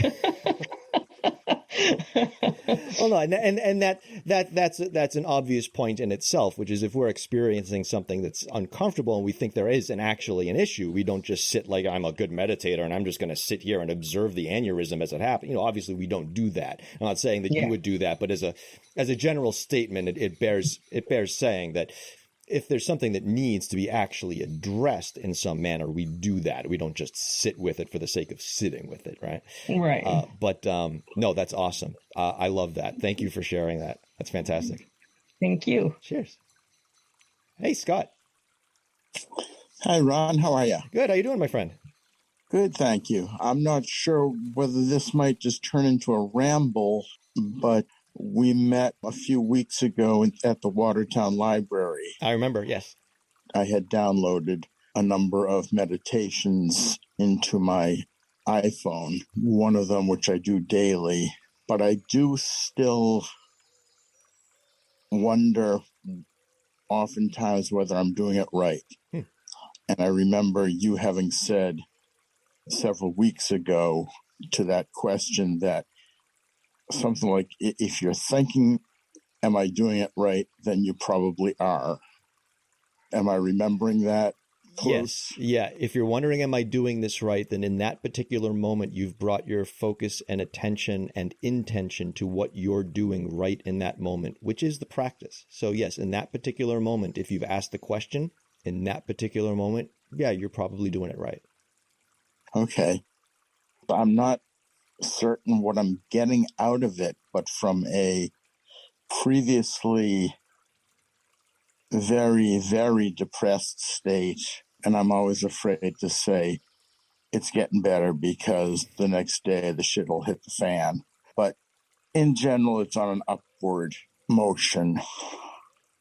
Well, no, and that's an obvious point in itself, which is if we're experiencing something that's uncomfortable and we think there is actually an issue, we don't just sit like I'm a good meditator and I'm just going to sit here and observe the aneurysm as it happens. You know, obviously we don't do that. I'm not saying that you would do that, but as a general statement, it bears saying that if there's something that needs to be actually addressed in some manner, we do that. We don't just sit with it for the sake of sitting with it, right? Right. But no, that's awesome. I love that. Thank you for sharing that. That's fantastic. Thank you. Cheers. Hey, Scott. Hi, Ron. How are you? Good. How you doing, my friend? Good, thank you. I'm not sure whether this might just turn into a ramble, but we met a few weeks ago at the Watertown Library. I remember, yes. I had downloaded a number of meditations into my iPhone, one of them which I do daily, but I do still wonder oftentimes whether I'm doing it right. And I remember you having said several weeks ago to that question that something like, if you're thinking, am I doing it right, then you probably are. Am I remembering that close? Yes. Yeah. If you're wondering, am I doing this right, then in that particular moment, you've brought your focus and attention and intention to what you're doing right in that moment, which is the practice. So yes, in that particular moment, if you've asked the question in that particular moment, yeah, you're probably doing it right. Okay. I'm not certain what I'm getting out of it, but from a previously very, very depressed state, and I'm always afraid to say it's getting better because the next day the shit will hit the fan. But in general, it's on an upward motion.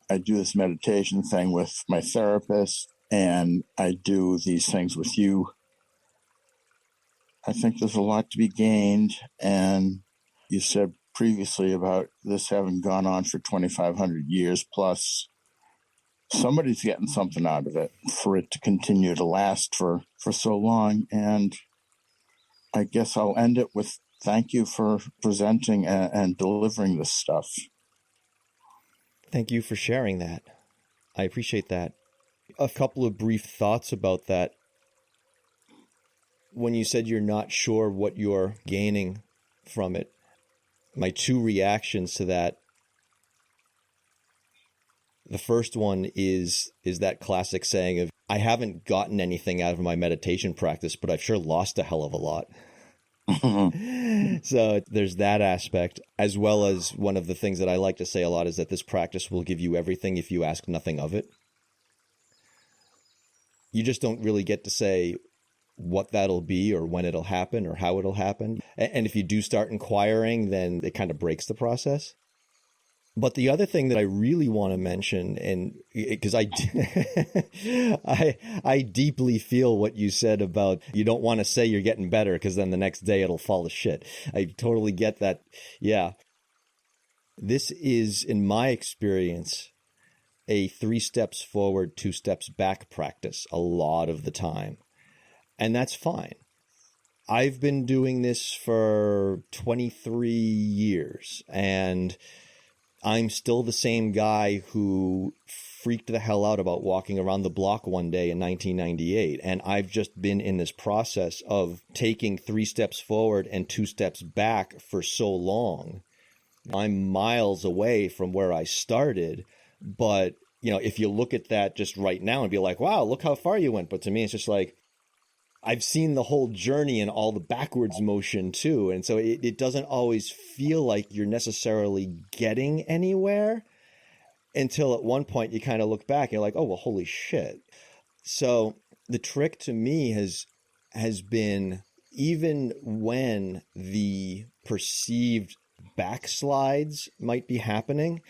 I do this meditation thing with my therapist, and I do these things with you. I think there's a lot to be gained, and you said previously about this having gone on for 2,500 years plus. Somebody's getting something out of it for it to continue to last for so long, and I guess I'll end it with thank you for presenting and delivering this stuff. Thank you for sharing that. I appreciate that. A couple of brief thoughts about that. When you said you're not sure what you're gaining from it, my two reactions to that. The first one is that classic saying of, I haven't gotten anything out of my meditation practice, but I've sure lost a hell of a lot. So there's that aspect, as well as one of the things that I like to say a lot is that this practice will give you everything if you ask nothing of it. You just don't really get to say what that'll be or when it'll happen or how it'll happen. And if you do start inquiring, then it kind of breaks the process. But the other thing that I really want to mention, and because I deeply feel what you said about you don't want to say you're getting better because then the next day it'll fall to shit. I totally get that. Yeah. This is, in my experience, a 3 steps forward, 2 steps back practice a lot of the time. And that's fine. I've been doing this for 23 years and I'm still the same guy who freaked the hell out about walking around the block one day in 1998. And I've just been in this process of taking 3 steps forward and 2 steps back for so long. I'm miles away from where I started. But, if you look at that just right now and be like, wow, look how far you went. But to me, it's just like, I've seen the whole journey and all the backwards motion too. And so it doesn't always feel like you're necessarily getting anywhere until at one point you kind of look back and you're like, oh, well, holy shit. So the trick to me has been, even when the perceived backslides might be happening,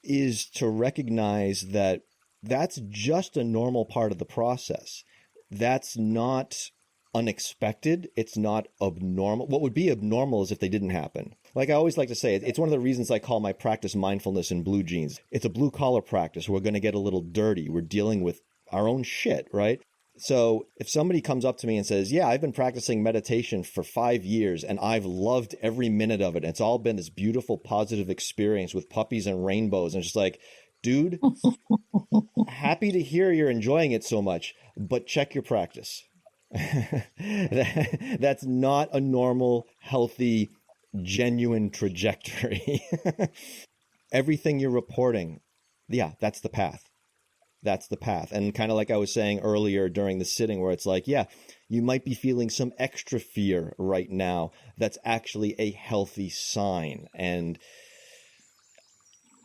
is to recognize that that's just a normal part of the process. That's not unexpected. It's not abnormal. What would be abnormal is if they didn't happen. Like I always like to say, it's one of the reasons I call my practice mindfulness in blue jeans. It's a blue collar practice. We're going to get a little dirty. We're dealing with our own shit, right? So if somebody comes up to me and says, yeah, I've been practicing meditation for 5 years and I've loved every minute of it. It's all been this beautiful, positive experience with puppies and rainbows. And it's just like, dude, happy to hear you're enjoying it so much, but check your practice. That's not a normal, healthy, genuine trajectory. Everything you're reporting, yeah, that's the path. That's the path. And kind of like I was saying earlier during the sitting where it's like, yeah, you might be feeling some extra fear right now. That's actually a healthy sign. And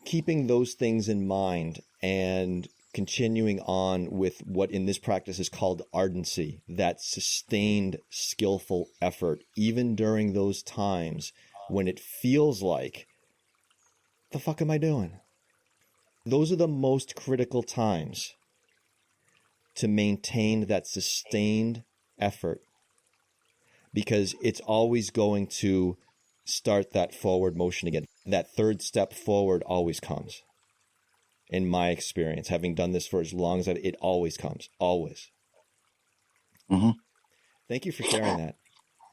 keeping those things in mind and continuing on with what in this practice is called ardency, that sustained, skillful effort, even during those times when it feels like, the fuck am I doing? Those are the most critical times to maintain that sustained effort, because it's always going to start that forward motion again. That 3rd step forward always comes. In my experience, having done this for as long as it always comes, always. Mm-hmm. Thank you for sharing that.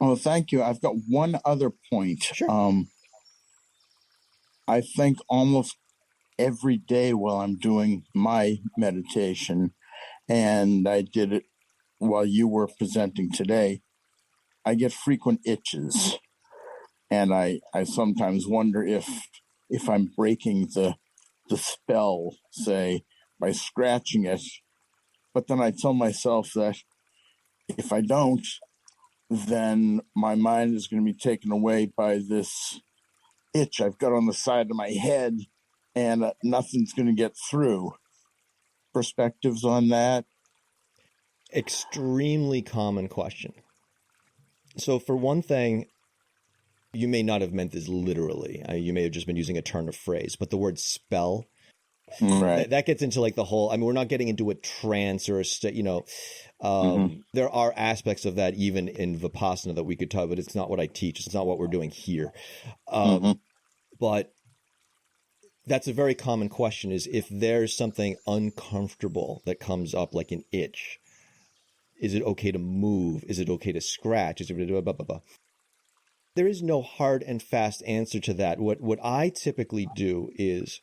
Oh, thank you. I've got one other point. Sure. I think almost every day while I'm doing my meditation, and I did it while you were presenting today, I get frequent itches. And I sometimes wonder if I'm breaking the spell, say, by scratching it. But then I tell myself that if I don't, then my mind is going to be taken away by this itch I've got on the side of my head, and nothing's going to get through. Perspectives on that? Extremely common question. So for one thing, you may not have meant this literally. You may have just been using a turn of phrase, but the word spell, right, that gets into like the whole, we're not getting into a trance or there are aspects of that even in Vipassana that we could talk, but it's not what I teach. It's not what we're doing here. But that's a very common question, is if there's something uncomfortable that comes up like an itch, is it okay to move? Is it okay to scratch? Is it blah, blah, blah, blah. There is no hard and fast answer to that. What I typically do is,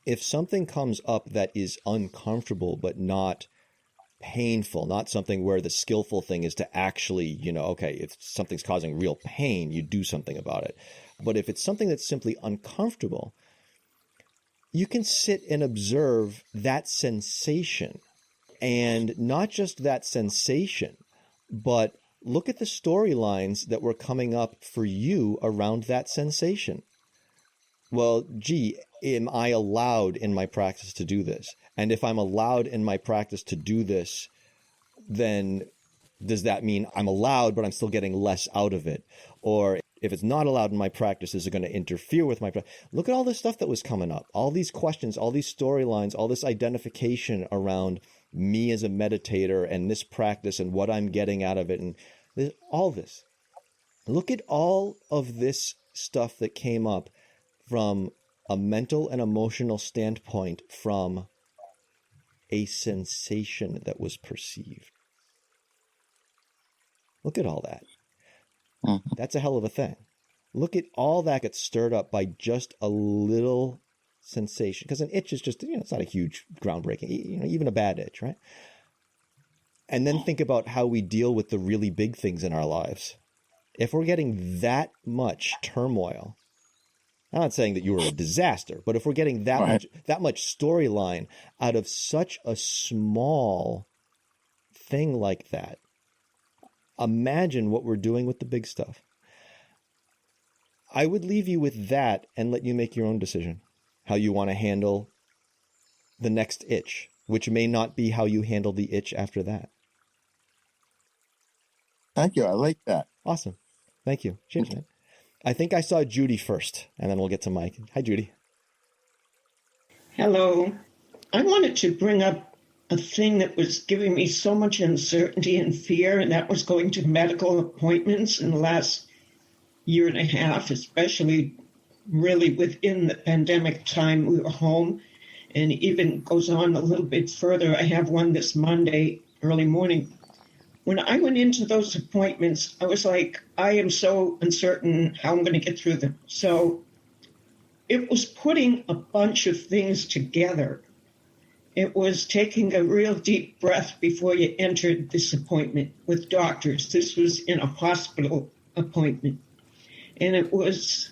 if something comes up that is uncomfortable but not painful, not something where the skillful thing is to actually, okay, if something's causing real pain, you do something about it. But if it's something that's simply uncomfortable, you can sit and observe that sensation, and not just that sensation, but look at the storylines that were coming up for you around that sensation. Well, gee, am I allowed in my practice to do this? And if I'm allowed in my practice to do this, then does that mean I'm allowed, but I'm still getting less out of it? Or if it's not allowed in my practice, is it going to interfere with my practice? Look at all this stuff that was coming up, all these questions, all these storylines, all this identification around me as a meditator and this practice and what I'm getting out of it. And all this. Look at all of this stuff that came up from a mental and emotional standpoint, from a sensation that was perceived. Look at all that. That's a hell of a thing. Look at all that gets stirred up by just a little sensation. Because an itch is just, it's not a huge groundbreaking, even a bad itch, right? And then think about how we deal with the really big things in our lives. If we're getting that much turmoil, I'm not saying that you were a disaster, but if we're getting that much storyline out of such a small thing like that, imagine what we're doing with the big stuff. I would leave you with that and let you make your own decision, how you want to handle the next itch, which may not be how you handle the itch after that. Thank you. I like that. Awesome. Thank you. Cheers, man. I think I saw Judy first, and then we'll get to Mike. Hi, Judy. Hello. I wanted to bring up a thing that was giving me so much uncertainty and fear, and that was going to medical appointments in the last year and a half, especially really within the pandemic time we were home, and even goes on a little bit further. I have one this Monday, early morning. When I went into those appointments, I was like, I am so uncertain how I'm going to get through them. So it was putting a bunch of things together. It was taking a real deep breath before you entered this appointment with doctors. This was in a hospital appointment. And it was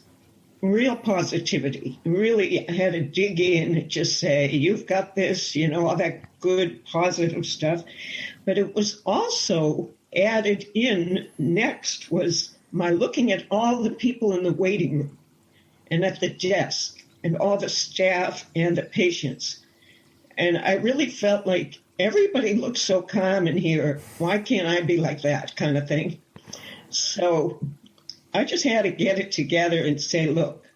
real positivity. Really, I had to dig in and just say, you've got this, all that good, positive stuff. But it was also added in next was my looking at all the people in the waiting room and at the desk and all the staff and the patients. And I really felt like everybody looks so calm in here. Why can't I be like that kind of thing? So I just had to get it together and say, look,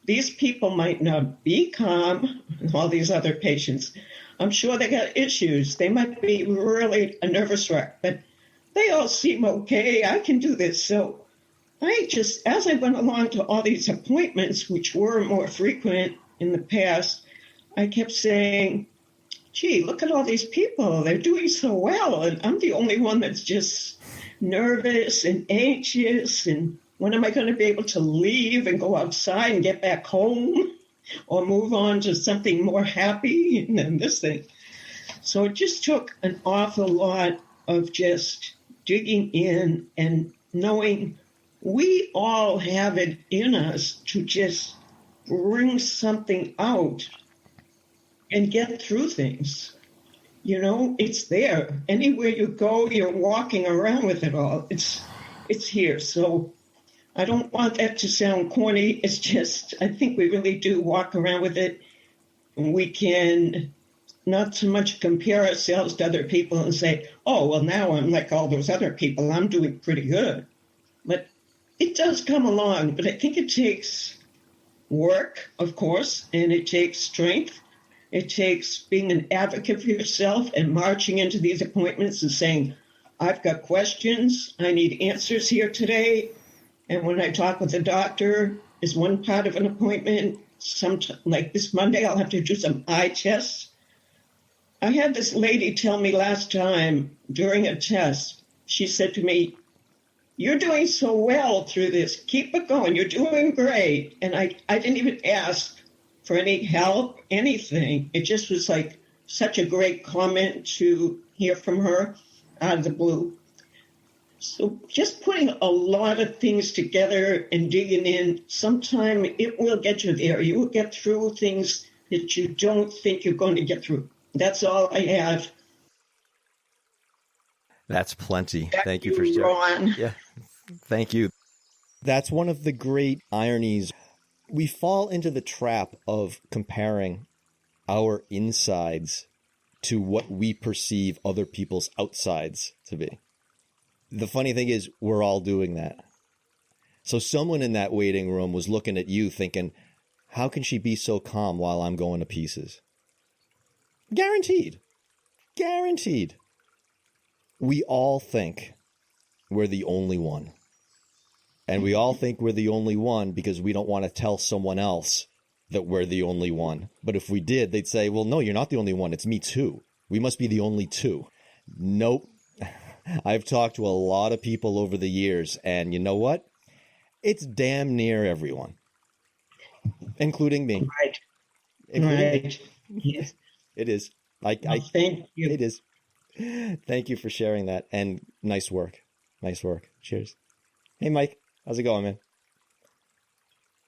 these people might not be calm, all these other patients. I'm sure they got issues. They might be really a nervous wreck, but they all seem okay. I can do this. So I just, as I went along to all these appointments, which were more frequent in the past, I kept saying, gee, look at all these people. They're doing so well. And I'm the only one that's just nervous and anxious. And when am I going to be able to leave and go outside and get back home or move on to something more happy than this thing? So it just took an awful lot of just digging in and knowing we all have it in us to just bring something out and get through things. It's there. Anywhere you go, you're walking around with it all. It's here. So I don't want that to sound corny. It's just, I think we really do walk around with it. We can not so much compare ourselves to other people and say, oh, well, now I'm like all those other people. I'm doing pretty good. But it does come along. But I think it takes work, of course, and it takes strength. It takes being an advocate for yourself and marching into these appointments and saying, I've got questions. I need answers here today. And when I talk with the doctor, is one part of an appointment. Like this Monday, I'll have to do some eye tests. I had this lady tell me last time during a test, she said to me, you're doing so well through this. Keep it going. You're doing great. And I didn't even ask for any help, anything. It just was like such a great comment to hear from her out of the blue. So just putting a lot of things together and digging in, sometime it will get you there. You will get through things that you don't think you're going to get through. That's all I have. That's plenty. Back Thank to you for sharing. Ron. Yeah, thank you. That's one of the great ironies. We fall into the trap of comparing our insides to what we perceive other people's outsides to be. The funny thing is, we're all doing that. So someone in that waiting room was looking at you thinking, how can she be so calm while I'm going to pieces? Guaranteed. Guaranteed. We all think we're the only one. And we all think we're the only one because we don't want to tell someone else that we're the only one. But if we did, they'd say, well, no, you're not the only one. It's me too. We must be the only two. Nope. I've talked to a lot of people over the years, and you know what? It's damn near everyone, including me. Right. Including Me. Yes. It is. Thank you. It is. Thank you for sharing that, and nice work. Nice work. Cheers. Hey, Mike. How's it going, man?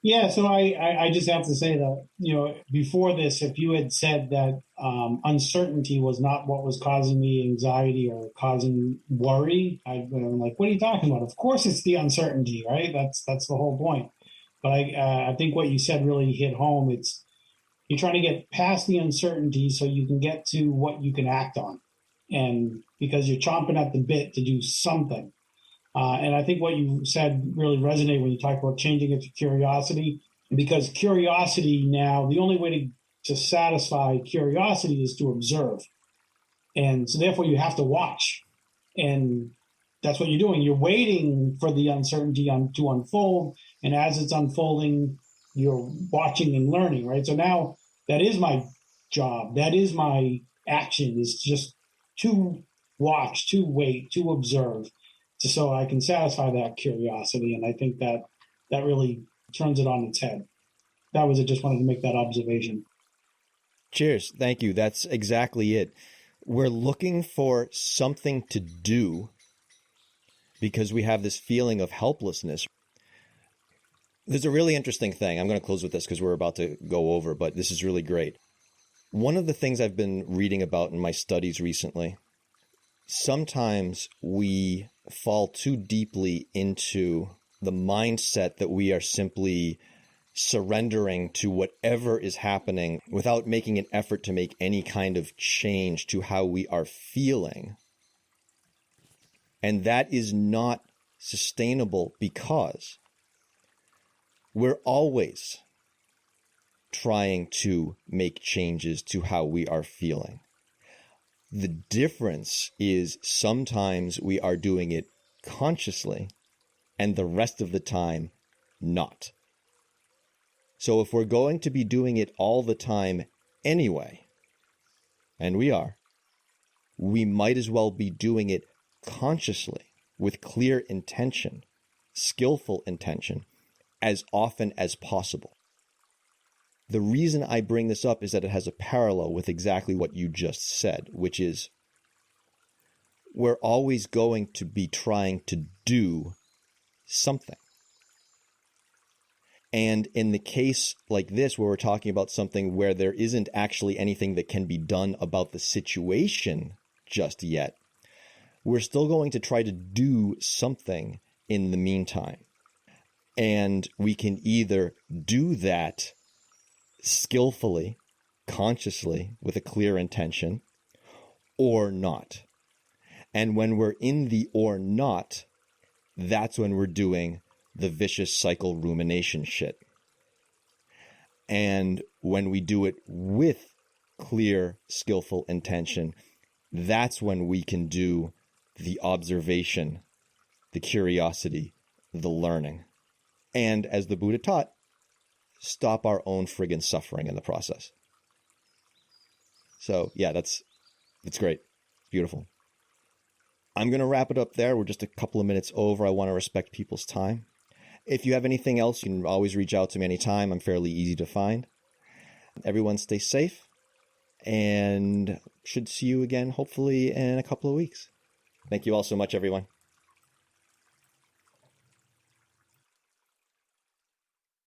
Yeah, so I just have to say that, before this, if you had said that uncertainty was not what was causing me anxiety or causing worry, I'd been like, what are you talking about? Of course it's the uncertainty, right? That's the whole point. But I think what you said really hit home. It's you're trying to get past the uncertainty so you can get to what you can act on. And because you're chomping at the bit to do something. And I think what you said really resonated when you talk about changing it to curiosity, because curiosity now, the only way to satisfy curiosity is to observe. And so therefore you have to watch. And that's what you're doing. You're waiting for the uncertainty to unfold. And as it's unfolding, you're watching and learning, right? So now that is my job. That is my action, is just to watch, to wait, to observe, so I can satisfy that curiosity. And I think that really turns it on its head. That was it. Just wanted to make that observation. Cheers. Thank you. That's exactly it. We're looking for something to do because we have this feeling of helplessness. There's a really interesting thing. I'm going to close with this because we're about to go over, but this is really great. One of the things I've been reading about in my studies recently, sometimes we fall too deeply into the mindset that we are simply surrendering to whatever is happening without making an effort to make any kind of change to how we are feeling. And that is not sustainable because we're always trying to make changes to how we are feeling. The difference is sometimes we are doing it consciously and the rest of the time not. So if we're going to be doing it all the time anyway, and we are, we might as well be doing it consciously with clear intention, skillful intention, as often as possible. The reason I bring this up is that it has a parallel with exactly what you just said, which is we're always going to be trying to do something. And in the case like this, where we're talking about something where there isn't actually anything that can be done about the situation just yet, we're still going to try to do something in the meantime. And we can either do that skillfully, consciously, with a clear intention, or not. And when we're in the or not, that's when we're doing the vicious cycle rumination shit. And when we do it with clear, skillful intention, that's when we can do the observation, the curiosity, the learning. And as the Buddha taught, stop our own friggin' suffering in the process. So yeah, that's great. It's beautiful. I'm going to wrap it up there. We're just a couple of minutes over. I want to respect people's time. If you have anything else, you can always reach out to me anytime. I'm fairly easy to find. Everyone stay safe and should see you again, hopefully in a couple of weeks. Thank you all so much, everyone.